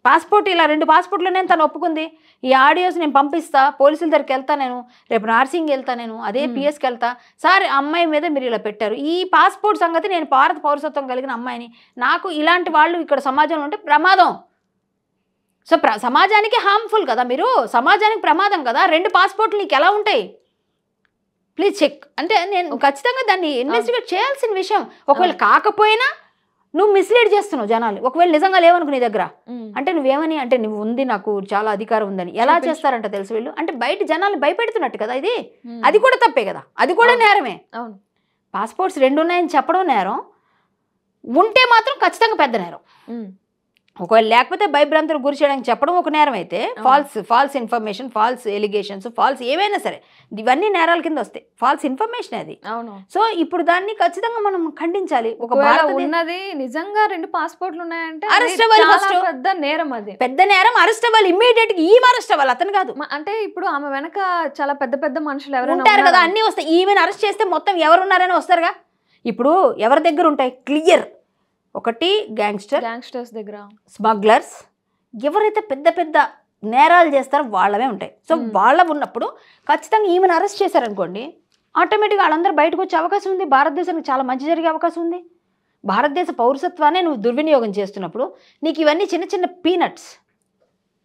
పాస్పోర్ట్ ఇలా 2 పాస్పోర్ట్లు నేను తను ఒప్పుకుంది. ఈ ఆడియోస్ నేను పంపిస్తా, పోలీసుల దగ్గరికి వెళ్తా, నేను రేపు నార్సింగ్ వెళ్తా, నేను అదే పిఎస్కి వెళ్తా. సార్ అమ్మాయి మీద మీరు ఇలా పెట్టారు, ఈ పాస్పోర్ట్ సంగతి నేను భారత పౌరసత్వం కలిగిన అమ్మాయిని, నాకు ఇలాంటి వాళ్ళు ఇక్కడ సమాజంలో ఉంటే ప్రమాదం. సో సమాజానికి హార్మ్ఫుల్ కదా, మీరు సమాజానికి ప్రమాదం కదా. 2 పాస్పోర్ట్లు నీకు ఎలా ఉంటాయి? Please check. అంటే నేను ఖచ్చితంగా దాన్ని ఇన్వెస్టిగేట్ చేయాల్సిన విషయం. ఒకవేళ కాకపోయినా నువ్వు మిస్లీడ్ చేస్తున్నావు జనాలు. ఒకవేళ నిజంగా లేవనుకో నీ దగ్గర అంటే నువ్వేమని అంటే నువ్వు ఉంది, నాకు చాలా అధికారం ఉందని ఎలా చేస్తారంట తెలుసు వీళ్ళు? అంటే బయట జనాలు భయపెడుతున్నట్టు కదా ఇది. అది కూడా తప్పే కదా, అది కూడా నేరమే. పాస్పోర్ట్స్ 2 ఉన్నాయని చెప్పడం నేరం, ఉంటే మాత్రం ఖచ్చితంగా పెద్ద నేరం. ఒకవేళ లేకపోతే భయభ్రాంతులకు గురి చేయడానికి చెప్పడం ఒక నేరం అయితే, false information, false allegations, false ఏవైనా సరే ఇవన్నీ నేరాల కింద వస్తాయి. ఫాల్స్ ఇన్ఫర్మేషన్ అది. సో ఇప్పుడు దాన్ని ఖచ్చితంగా మనం ఖండించాలి. ఉన్నది నిజంగా 2 పాస్పోర్ట్లు ఉన్నాయంటే అరెస్ట్ అవ్వాలి, పెద్ద నేరం, అది పెద్ద నేరం. అరెస్ట్ అవ్వాలి ఇమ్మీడియట్ గా. ఈమె అరెస్ట్ అవ్వాలి, అతను కాదు. అంటే ఇప్పుడు ఆమె వెనక చాలా పెద్ద మనుషులు ఎవరైనా ఉంటారు కదా, అన్ని వస్తాయి. ఈమెను అరెస్ట్ చేస్తే మొత్తం ఎవరున్నారని వస్తారుగా. ఇప్పుడు ఎవరి దగ్గర ఉంటాయి క్లియర్ ఒకటి గ్యాంగ్స్టర్స్ దగ్గర, స్మగ్లర్స్, ఎవరైతే పెద్ద పెద్ద నేరాలు చేస్తారో వాళ్ళవే ఉంటాయి. సో వాళ్ళ ఉన్నప్పుడు ఖచ్చితంగా ఈమెను అరెస్ట్ చేశారనుకోండి, ఆటోమేటిక్గా వాళ్ళందరూ బయటకు వచ్చే అవకాశం ఉంది. భారతదేశానికి చాలా మంచి జరిగే అవకాశం ఉంది. భారతదేశ పౌరసత్వాన్ని నువ్వు దుర్వినియోగం చేస్తున్నప్పుడు నీకు ఇవన్నీ చిన్న చిన్న పీనట్స్,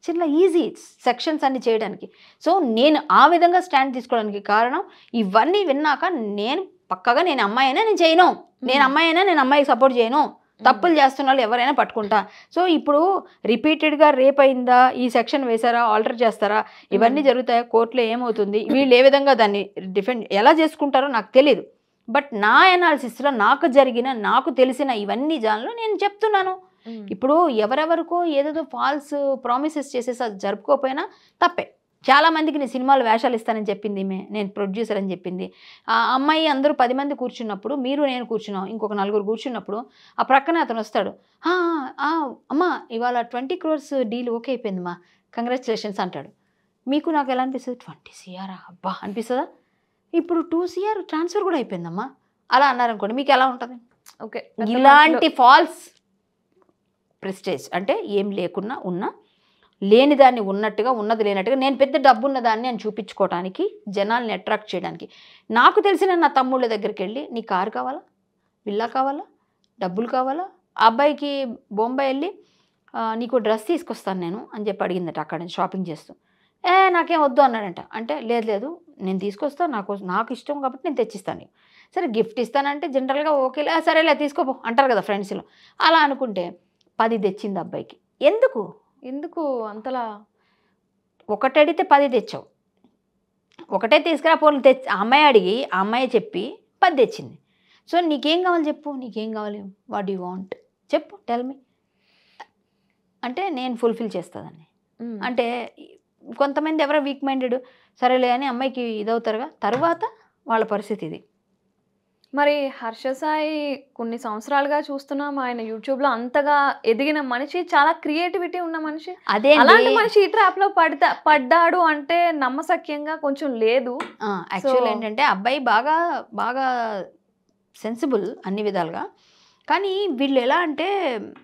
చిన్న ఈజీ సెక్షన్స్ అన్ని చేయడానికి. సో నేను ఆ విధంగా స్టాండ్ తీసుకోవడానికి కారణం ఇవన్నీ విన్నాక నేను పక్కగా నేను అమ్మాయి అయినా నేను చేయను, నేను అమ్మాయి అయినా నేను అమ్మాయికి సపోర్ట్ చేయను, తప్పులు చేస్తున్న వాళ్ళు ఎవరైనా పట్టుకుంటా. సో ఇప్పుడు రిపీటెడ్గా రేప్ అయిందా, ఈ సెక్షన్ వేశారా, ఆల్టర్ చేస్తారా, ఇవన్నీ జరుగుతాయా, కోర్టులో ఏమవుతుంది, వీళ్ళు ఏ విధంగా దాన్ని డిఫెండ్ ఎలా చేసుకుంటారో నాకు తెలియదు. బట్ నా ఎనాలిసిస్లో నాకు జరిగిన నాకు తెలిసిన ఇవన్నీ జాన్లో నేను చెప్తున్నాను. ఇప్పుడు ఎవరెవరికో ఏదేదో ఫాల్స్ ప్రామిసెస్ చేసేసి అది జరుపుకోకపోయినా తప్పే. చాలామందికి నేను సినిమాలు వేషాలు ఇస్తానని చెప్పింది, నేను ప్రొడ్యూసర్ అని చెప్పింది. ఆ అమ్మాయి అందరూ 10 మంది కూర్చున్నప్పుడు, మీరు నేను కూర్చున్నాం, ఇంకొక 4 కూర్చున్నప్పుడు ఆ ప్రక్కనే అతను వస్తాడు, అమ్మా ఇవాళ 20 crores డీల్ ఓకే అయిపోయిందమ్మా, కంగ్రాచులేషన్స్ అంటాడు. మీకు నాకు ఎలా అనిపిస్తుంది? 20 CR అబ్బా అనిపిస్తుందా? ఇప్పుడు 2 CR ట్రాన్స్ఫర్ కూడా అయిపోయిందమ్మా అలా అన్నారనుకోండి, మీకు ఎలా ఉంటుంది? ఓకే, ఇలాంటి ఫాల్స్ ప్రెస్టేజ్ అంటే ఏం లేకున్నా ఉన్నా లేని దాన్ని ఉన్నట్టుగా, ఉన్నది లేనట్టుగా, నేను పెద్ద డబ్బు ఉన్నదాన్ని అని చూపించుకోవడానికి, జనాల్ని అట్రాక్ట్ చేయడానికి. నాకు తెలిసిన నా తమ్ముళ్ళ దగ్గరికి వెళ్ళి, నీ కారు కావాలా, విల్లా కావాలా, డబ్బులు కావాలా, ఆ అబ్బాయికి బొంబాయి వెళ్ళి నీకు డ్రెస్ తీసుకొస్తాను నేను అని చెప్పి అడిగిందట అక్కడ నుంచి షాపింగ్ చేస్తూ. నాకేం వద్దు అన్నాడంట. అంటే లేదు నేను తీసుకొస్తాను, నాకు ఇష్టం కాబట్టి నేను తెచ్చిస్తాను. సరే గిఫ్ట్ ఇస్తానంటే జనరల్గా ఓకేలే, సరేలే తీసుకోపో అంటారు కదా ఫ్రెండ్స్లో. అలా అనుకుంటే 10 తెచ్చింది అబ్బాయికి. ఎందుకు అంతలా? ఒకటి అడిగితే 10 తెచ్చావు, ఒకటే తీసుకురా పోలు తెచ్చి ఆ అమ్మాయి అడిగి ఆ అమ్మాయి చెప్పి 10 తెచ్చింది. సో నీకేం కావాలి చెప్పు, నీకేం కావాలి, వాట్ యు వాంట్ చెప్పు, టెల్ మీ అంటే నేను ఫుల్ఫిల్ చేస్తుందని. అంటే కొంతమంది ఎవరో వీక్ మైండెడ్, సరేలే అని అమ్మాయికి ఇదవుతారుగా, తర్వాత వాళ్ళ పరిస్థితి ఇది. మరి హర్ష సాయి కొన్ని సంవత్సరాలుగా చూస్తున్నాం, ఆయన యూట్యూబ్లో అంతగా ఎదిగిన మనిషి, చాలా క్రియేటివిటీ ఉన్న మనిషి. అదే అలాంటి మనిషి ఈ ట్రాప్లో పడ్డాడు అంటే నమ్మశక్యంగా కొంచెం లేదు. యాక్చువల్ ఏంటంటే అబ్బాయి బాగా బాగా సెన్సిబుల్ అన్ని విధాలుగా. కానీ వీళ్ళు ఎలా అంటే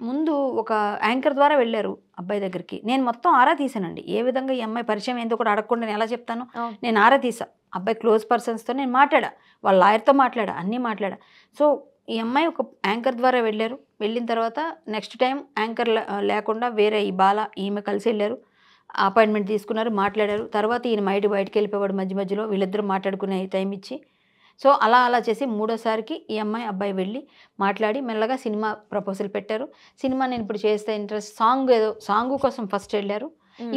ముందు ఒక యాంకర్ ద్వారా వెళ్ళారు అబ్బాయి దగ్గరికి. నేను మొత్తం ఆరా తీసానండి, ఏ విధంగా ఈ అమ్మాయి పరిచయం ఏందో కూడా అడగకుండా నేను ఎలా చెప్తాను. నేను ఆరా తీసా, అబ్బాయి క్లోజ్ పర్సన్స్తో నేను మాట్లాడా, వాళ్ళ లాయర్తో మాట్లాడా, అన్నీ మాట్లాడా. సో ఈ అమ్మాయి ఒక యాంకర్ ద్వారా వెళ్ళారు. వెళ్ళిన తర్వాత నెక్స్ట్ టైం యాంకర్ లేకుండా వేరే ఈ బాల ఈమె కలిసి వెళ్ళారు, అపాయింట్మెంట్ తీసుకున్నారు, మాట్లాడారు. తర్వాత ఈయన బయటకు వెళ్ళిపోయాడు మధ్య మధ్యలో, వీళ్ళిద్దరూ మాట్లాడుకునే టైం ఇచ్చి. సో అలా చేసి మూడోసారికి ఈ అమ్మాయి అబ్బాయి వెళ్ళి మాట్లాడి మెల్లగా సినిమా ప్రపోజల్ పెట్టారు. సినిమా నేను ఇప్పుడు చేస్తే ఇంట్రెస్ట్, సాంగ్ కోసం ఫస్ట్ వెళ్ళారు.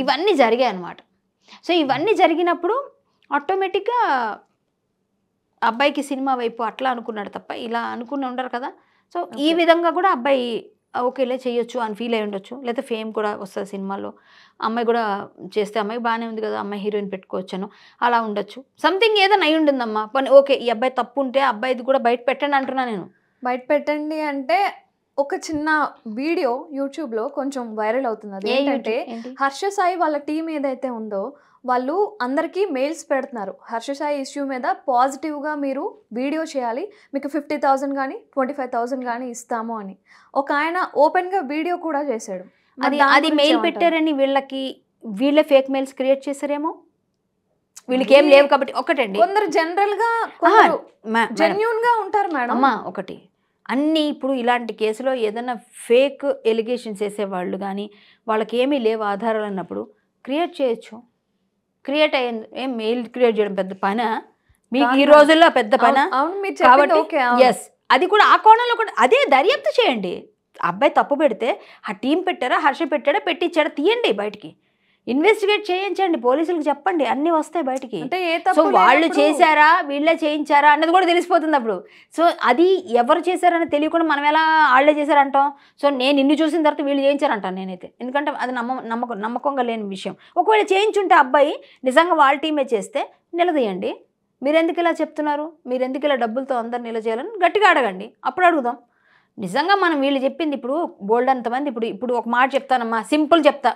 ఇవన్నీ జరిగాయి అన్నమాట. సో ఇవన్నీ జరిగినప్పుడు ఆటోమేటిక్గా అబ్బాయికి సినిమా వైపు అట్లా అనుకున్నాడు తప్ప ఇలా అనుకుని ఉండరు కదా. సో ఈ విధంగా కూడా అబ్బాయి ఓకేలే చేయొచ్చు అని ఫీల్ అయి ఉండొచ్చు. లేకపోతే ఫేమ్ కూడా వస్తుంది సినిమాలో, అమ్మాయి కూడా చేస్తే అమ్మాయి బాగానే ఉంది కదా, అమ్మాయి హీరోయిన్ పెట్టుకోవచ్చాను, అలా ఉండొచ్చు. సంథింగ్ ఏదైనా అయి ఉంటుందమ్మా. పని ఓకే, ఈ అబ్బాయి తప్పు ఉంటే అబ్బాయిది కూడా బయట పెట్టండి అంటున్నా నేను. బయట పెట్టండి అంటే ఒక చిన్న వీడియో యూట్యూబ్లో కొంచెం వైరల్ అవుతుంది. అది ఏంటంటే హర్ష సాయి వాళ్ళ టీం ఏదైతే ఉందో వాళ్ళు అందరికీ మెయిల్స్ పెడుతున్నారు, హర్ష సాయి ఇష్యూ మీద పాజిటివ్గా మీరు వీడియో చేయాలి, మీకు 50,000 కానీ 25,000 కానీ ఇస్తాము అని. ఒక ఆయన ఓపెన్గా వీడియో కూడా చేశాడు. అది మెయిల్ పెట్టారని వీళ్ళే ఫేక్ మెయిల్స్ క్రియేట్ చేశారేమో, వీళ్ళకి ఏం లేవు కాబట్టి. ఒకటండి, కొందరు జనరల్గా జెన్యూన్గా ఉంటారు మేడం. అమ్మా ఒకటి, అన్నీ ఇప్పుడు ఇలాంటి కేసులో ఏదైనా ఫేక్ ఎలిగేషన్స్ వేసేవాళ్ళు కానీ వాళ్ళకి ఏమీ లేవు ఆధారాలు అన్నప్పుడు క్రియేట్ చేయొచ్చు. క్రియేట్ అయ్యింది, ఏం మెయిల్ క్రియేట్ చేయడం పెద్ద పనా మీకు ఈ రోజుల్లో? పెద్ద పనా? కాబట్టి ఎస్, అది కూడా ఆ కోణంలో కూడా అదే దర్యాప్తు చేయండి. అబ్బాయి తప్పు పెడితే ఆ టీం పెట్టారా, హర్ష పెట్టాడా, పెట్టించాడా, తీయండి బయటికి, ఇన్వెస్టిగేట్ చేయించండి, పోలీసులకు చెప్పండి, అన్నీ వస్తాయి బయటికి. సో వాళ్ళు చేశారా వీళ్ళే చేయించారా అన్నది కూడా తెలిసిపోతుంది అప్పుడు. సో అది ఎవరు చేశారని తెలియకుండా మనం ఎలా వాళ్ళే చేశారంటాం. సో నేను ఇన్ని చూసిన తర్వాత వీళ్ళు చేయించారంటాను నేనైతే, ఎందుకంటే అది నమ్మకంగా లేని విషయం. ఒకవేళ చేయించుంటే అబ్బాయి నిజంగా వాళ్ళ టీమే చేస్తే నిలదీయండి. మీరెందుకు ఇలా చెప్తున్నారు, మీరెందుకు ఇలా డబ్బులతో అందరు నిలచేయాలని గట్టిగా అడగండి, అప్పుడు అడుగుదాం. నిజంగా మనం వీళ్ళు చెప్పింది ఇప్పుడు బోల్డ్ అంతమంది, ఇప్పుడు ఒక మాట చెప్తానమ్మా, సింపుల్ చెప్తా.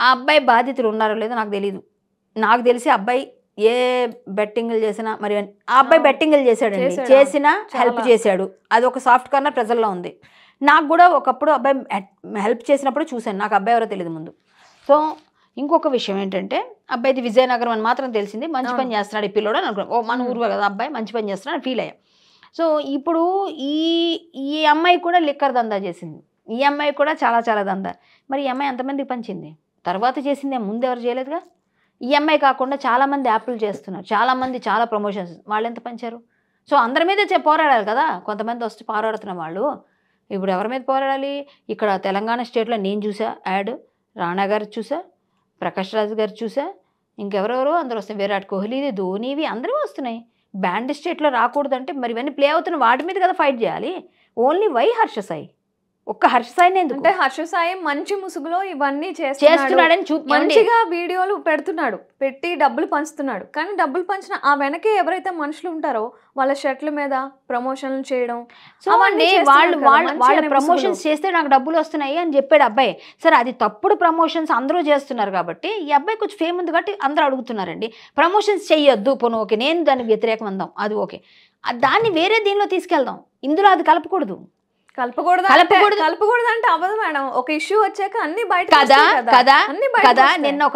ఆ అబ్బాయి బాధితులు ఉన్నారో లేదో నాకు తెలియదు. నాకు తెలిసి అబ్బాయి ఏ బెట్టింగ్లు చేసినా మరి ఆ అబ్బాయి బెట్టింగ్లు చేశాడండి, చేసినా హెల్ప్ చేశాడు. అది ఒక సాఫ్ట్ కార్నర్ ప్రజల్లో ఉంది. నాకు కూడా ఒకప్పుడు అబ్బాయి హెల్ప్ చేసినప్పుడు చూశాను, నాకు అబ్బాయి ఎవరో తెలియదు ముందు. సో ఇంకొక విషయం ఏంటంటే అబ్బాయిది విజయనగరం అని మాత్రం తెలిసింది, మంచి పని చేస్తున్నాడు ఈ పిల్లోడు అని అనుకున్నాను. ఓ మన ఊరు కదా అబ్బాయి మంచి పని చేస్తున్నాడు ఫీల్ అయ్యా. సో ఇప్పుడు ఈ అమ్మాయి కూడా లిక్కర్ దందా చేసింది, ఈ అమ్మాయి కూడా చాలా చాలా దందా. మరి ఈ అమ్మాయి ఎంతమందికి పంచింది? తర్వాత చేసిందే, ముందు ఎవరు చేయలేదుగా. ఈ అమ్మాయి కాకుండా చాలామంది యాప్లు చేస్తున్నారు, చాలామంది చాలా ప్రమోషన్స్, వాళ్ళు ఎంత పంచారు? సో అందరి మీద పోరాడాలి కదా, కొంతమంది వస్తే పోరాడుతున్న వాళ్ళు. ఇప్పుడు ఎవరి మీద పోరాడాలి? ఇక్కడ తెలంగాణ స్టేట్లో నేను చూసా యాడ్, రాణా గారు చూసా, ప్రకాష్ రాజ్ గారు చూసా, ఇంకెవరెవరో అందరూ వస్తాయి, విరాట్ కోహ్లీది, ధోనీవి అందరూ వస్తున్నాయి. బ్యాండ్ స్టేట్లో రాకూడదంటే మరి ఇవన్నీ ప్లే అవుతున్న వాటి మీద కదా ఫైట్ చేయాలి. ఓన్లీ వై హర్ష సాయి, ఒక్క హర్ష సాయిని ఎందుకు? అంటే హర్ష సాయి మంచి ముసుగులో ఇవన్నీ చేస్తున్నాడని మంచిగా వీడియోలు పెడుతున్నాడు, పెట్టి డబ్బులు పంచుతున్నాడు. కానీ డబ్బులు పంచిన ఆ వెనకే ఎవరైతే మనుషులు ఉంటారో వాళ్ళ షర్ట్ల మీద ప్రమోషన్లు చేయడం, సో వాళ్ళు ప్రమోషన్స్ చేస్తే నాకు డబ్బులు వస్తున్నాయి అని చెప్పాడు అబ్బాయి. సరే అది తప్పుడు ప్రమోషన్స్ అందరూ చేస్తున్నారు కాబట్టి ఈ అబ్బాయి కొంచెం ఫేమ్ ఉంది కాబట్టి అందరూ అడుగుతున్నారండి ప్రమోషన్స్ చెయ్యొద్దు, పోను ఓకే, నేను దానికి వ్యతిరేకం అందాం, అది ఓకే, దాన్ని వేరే దీనిలో తీసుకెళ్దాం, ఇందులో అది కలపకూడదు. కలపకూడదు అంటే అవ్వదు మేడం. ఒక ఇష్యూ వచ్చాక అన్ని బయట కదా. నిన్న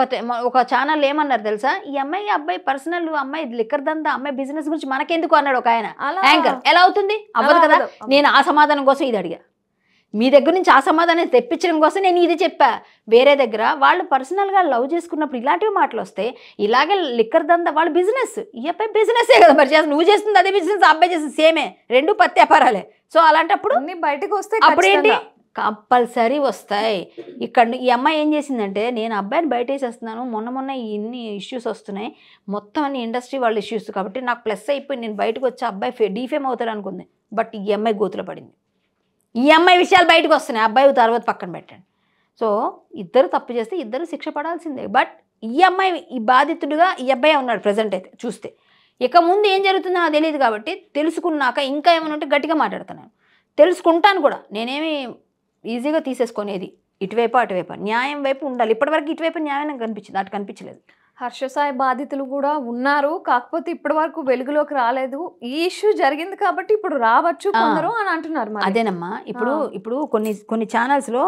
ఒక ఛానల్ ఏమన్నారు తెలుసా, ఈ అమ్మాయి అబ్బాయి పర్సనల్, అమ్మాయి లిక్కర్ దందా, అమ్మాయి బిజినెస్ గురించి మనకెందుకు అన్నాడు ఒక ఆయన యాంకర్. ఎలా అవుతుంది? అవ్వదు కదా. నేను ఆ సమాధానం కోసం ఇది అడిగా, మీ దగ్గర నుంచి ఆ సమాధానం తెప్పించడం కోసం నేను ఇది చెప్పా. వేరే దగ్గర వాళ్ళు పర్సనల్గా లవ్ చేసుకున్నప్పుడు ఇలాంటివి మాటలు వస్తాయి, ఇలాగే లిక్కర్ దందా వాళ్ళ బిజినెస్, ఈ అబ్బాయి బిజినెస్సే కదా మరి చేస్తుంది, నువ్వు చేస్తుంది అదే బిజినెస్, అబ్బాయి చేస్తుంది సేమే, రెండు పత్తి వ్యాపారాలే. సో అలాంటప్పుడు బయటకు వస్తాయి, అప్పుడేంటి కంపల్సరీ వస్తాయి. ఇక్కడ ఈ అమ్మాయి ఏం చేసిందంటే, నేను అబ్బాయిని బయట వేసేస్తున్నాను, మొన్న ఇన్ని ఇష్యూస్ వస్తున్నాయి, మొత్తం అన్ని ఇండస్ట్రీ వాళ్ళ ఇష్యూస్ కాబట్టి నాకు ప్లస్ అయిపోయి నేను బయటకు వచ్చి అబ్బాయి డీఫేమ్ అవుతాడు అనుకుంది. బట్ ఈ అమ్మాయి గోతులో పడింది. ఈ అమ్మాయి విషయాలు బయటకు వస్తున్నాయి, అబ్బాయి తర్వాత పక్కన పెట్టండి. సో ఇద్దరు తప్పు చేస్తే ఇద్దరు శిక్ష పడాల్సిందే. బట్ ఈ అమ్మాయి ఈ బాధితుడుగా ఈ అబ్బాయి ఉన్నాడు ప్రజెంట్ అయితే చూస్తే. ఇక ముందు ఏం జరుగుతుందో నాకు తెలియదు కాబట్టి తెలుసుకున్నాక ఇంకా ఏమైనా ఉంటే గట్టిగా మాట్లాడుతున్నాను, తెలుసుకుంటాను కూడా. నేనేమి ఈజీగా తీసేసుకునేది ఇటువైపు అటువైపు, న్యాయం వైపు ఉండాలి. ఇప్పటివరకు ఇటువైపు న్యాయం కనిపించింది, అటు కనిపించలేదు. హర్ష సాయి బాధితులు కూడా ఉన్నారు, కాకపోతే ఇప్పటి వరకు వెలుగులోకి రాలేదు. ఈ ఇష్యూ జరిగింది కాబట్టి ఇప్పుడు రావచ్చు కొందరు అని అంటున్నారు. అదేనమ్మా, ఇప్పుడు కొన్ని ఛానల్స్లో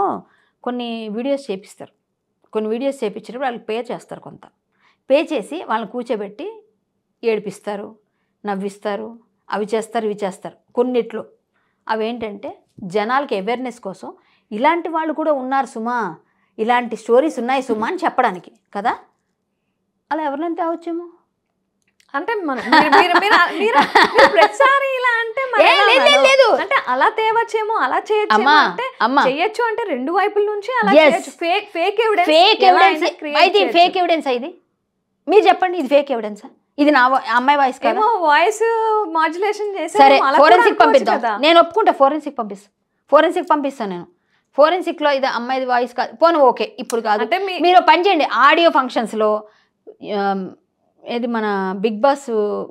కొన్ని వీడియోస్ చేపిస్తారు, కొన్ని వీడియోస్ చేపించినప్పుడు వాళ్ళకి పే చేస్తారు, కొంత పే చేసి వాళ్ళని కూర్చోబెట్టి ఏడిపిస్తారు, నవ్విస్తారు, అవి చేస్తారు ఇవి చేస్తారు. కొన్నిట్లో అవేంటంటే జనాలకి అవేర్నెస్ కోసం ఇలాంటి వాళ్ళు కూడా ఉన్నారు సుమా, ఇలాంటి స్టోరీస్ ఉన్నాయి సుమా అని చెప్పడానికి కదా. అలా ఎవరినంటే అవచ్చేమో అంటే ప్రతిసారి ఇలా అంటే లేదు అంటే అలా తేవచ్చేమో, అలా చేయొచ్చు అంటే చేయొచ్చు అంటే రెండు వైపుల నుంచి అలా చేయొచ్చు. ఫేక్ ఎవిడెన్స్ ఇది మీరు చెప్పండి, ఇది ఫేక్ ఎవిడెన్సా? ఇది నా అమ్మాయి వాయిస్ కదా, వాయిస్ మాడ్యులేషన్ చేసి సరే ఫోరెన్సిక్ పంపిద్దాం, నేను ఒప్పుకుంటా. ఫోరెన్సిక్ పంపిస్తాను నేను. ఫోరెన్సిక్లో ఇది అమ్మాయిది వాయిస్ కాదు పోను ఓకే, ఇప్పుడు కాదు. మీరు పని చేయండి, ఆడియో ఫంక్షన్స్లో ఏది మన బిగ్ బాస్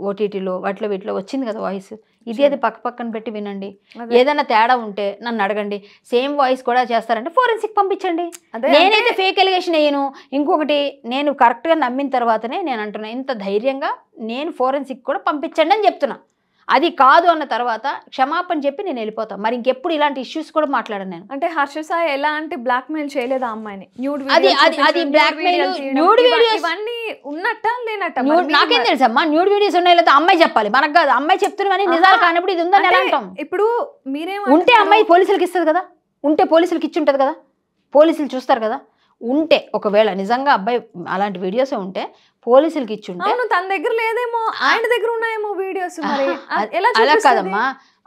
ఓటీటీలో వీటిలో వచ్చింది కదా వాయిస్, ఇది అది పక్కన పెట్టి వినండి. ఏదైనా తేడా ఉంటే నన్ను అడగండి, సేమ్ వాయిస్ కూడా చేస్తారంటే ఫోరెన్సిక్ పంపించండి. నేనైతే ఫేక్ ఎలిగేషన్ వేయను. ఇంకొకటి, నేను కరెక్ట్గా నమ్మిన తర్వాతనే నేను అంటున్నా, ఇంత ధైర్యంగా నేను ఫోరెన్సిక్ కూడా పంపించండి అని చెప్తున్నా. అది కాదు అన్న తర్వాత క్షమాపణ చెప్పి నేను వెళ్ళిపోతాను. మరి ఇంకెప్పుడు ఇలాంటి ఇష్యూస్ కూడా మాట్లాడాను నేను. అంటే హర్ష సాయి ఎలాంటి బ్లాక్ మెయిల్ చేయలేదు ఆ అమ్మాయిని? అది బ్లాక్ మెయిల్, న్యూడ్ వీడియోస్ ఇవన్నీ ఉన్నట్ట లేనట్ట నాకేం తెలుసమ్మా. న్యూడ్ వీడియోస్ ఉన్నాయి లేదా అమ్మాయి చెప్పాలి, మనకు కాదు. అమ్మాయి చెప్తున్నా నిజాలు కానప్పుడు ఇది ఉందని ఎలా అంటాం? ఇప్పుడు మీరేం ఉంటే అమ్మాయి పోలీసులకు ఇస్తుంది కదా, ఉంటే పోలీసులకు ఇచ్చి ఉంటుంది కదా, పోలీసులు చూస్తారు కదా. ఉంటే ఒకవేళ నిజంగా అబ్బాయి అలాంటి వీడియోస్ ఉంటే పోలీసులకి ఇచ్చి ఉంటే, తన దగ్గర లేదేమో, ఆయన దగ్గర ఉన్నాయేమో వీడియోస్. అలా కాదమ్మా,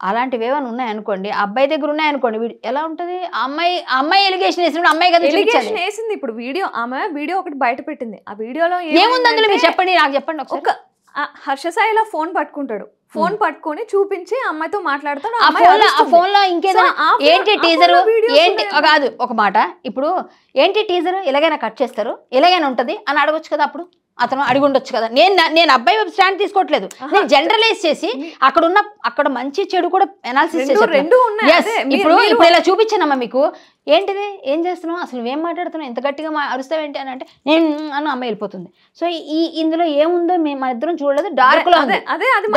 అలాంటివి ఏమైనా ఉన్నాయనుకోండి, అబ్బాయి దగ్గర ఉన్నాయనుకోండి, ఎలా ఉంటది? అమ్మాయి ఎలిగేషన్ వేసినప్పుడు అమ్మాయి కదా ఎలిగేషన్ వేసింది. ఇప్పుడు వీడియో, ఆమె వీడియో ఒకటి బయట పెట్టింది. ఆ వీడియోలో ఏముంది అందులో మీరు చెప్పండి, నాకు చెప్పండి. ఒక హర్ష సాయి ఇలా ఫోన్ పట్టుకుంటాడు, ఫోన్ పట్టుకొని చూపించి అమ్మాయితో మాట్లాడతాడు. ఆ ఫోన్ లో ఇంకేదైనా ఏంటి టీజర్ ఏంటి కాదు, ఒక మాట, ఇప్పుడు ఏంటి టీజర్ ఇలాగైనా కట్ చేస్తారు, ఇలాగైనా ఉంటది అని అడగొచ్చు కదా. అప్పుడు అతను అడిగి ఉండొచ్చు కదా. నేను అబ్బాయి వైపు స్టాండ్ తీసుకోవట్లేదు, నేను జనరలైజ్ చేసి అక్కడ మంచి చెడు కూడా అనాలిసిస్ ఇప్పుడు ఇలా చూపించానమ్మా మీకు. ఏంటిది, ఏం చేస్తున్నావు, అసలు ఏం మాట్లాడుతున్నావు, ఎంత గట్టిగా అరుస్తావేంటి అని అంటే నేను అన్న అమ్మాయి వెళ్ళిపోతుంది. సో ఇందులో ఏముందో మన ఇద్దరం చూడలేదు, డార్క్ లో ఉంది,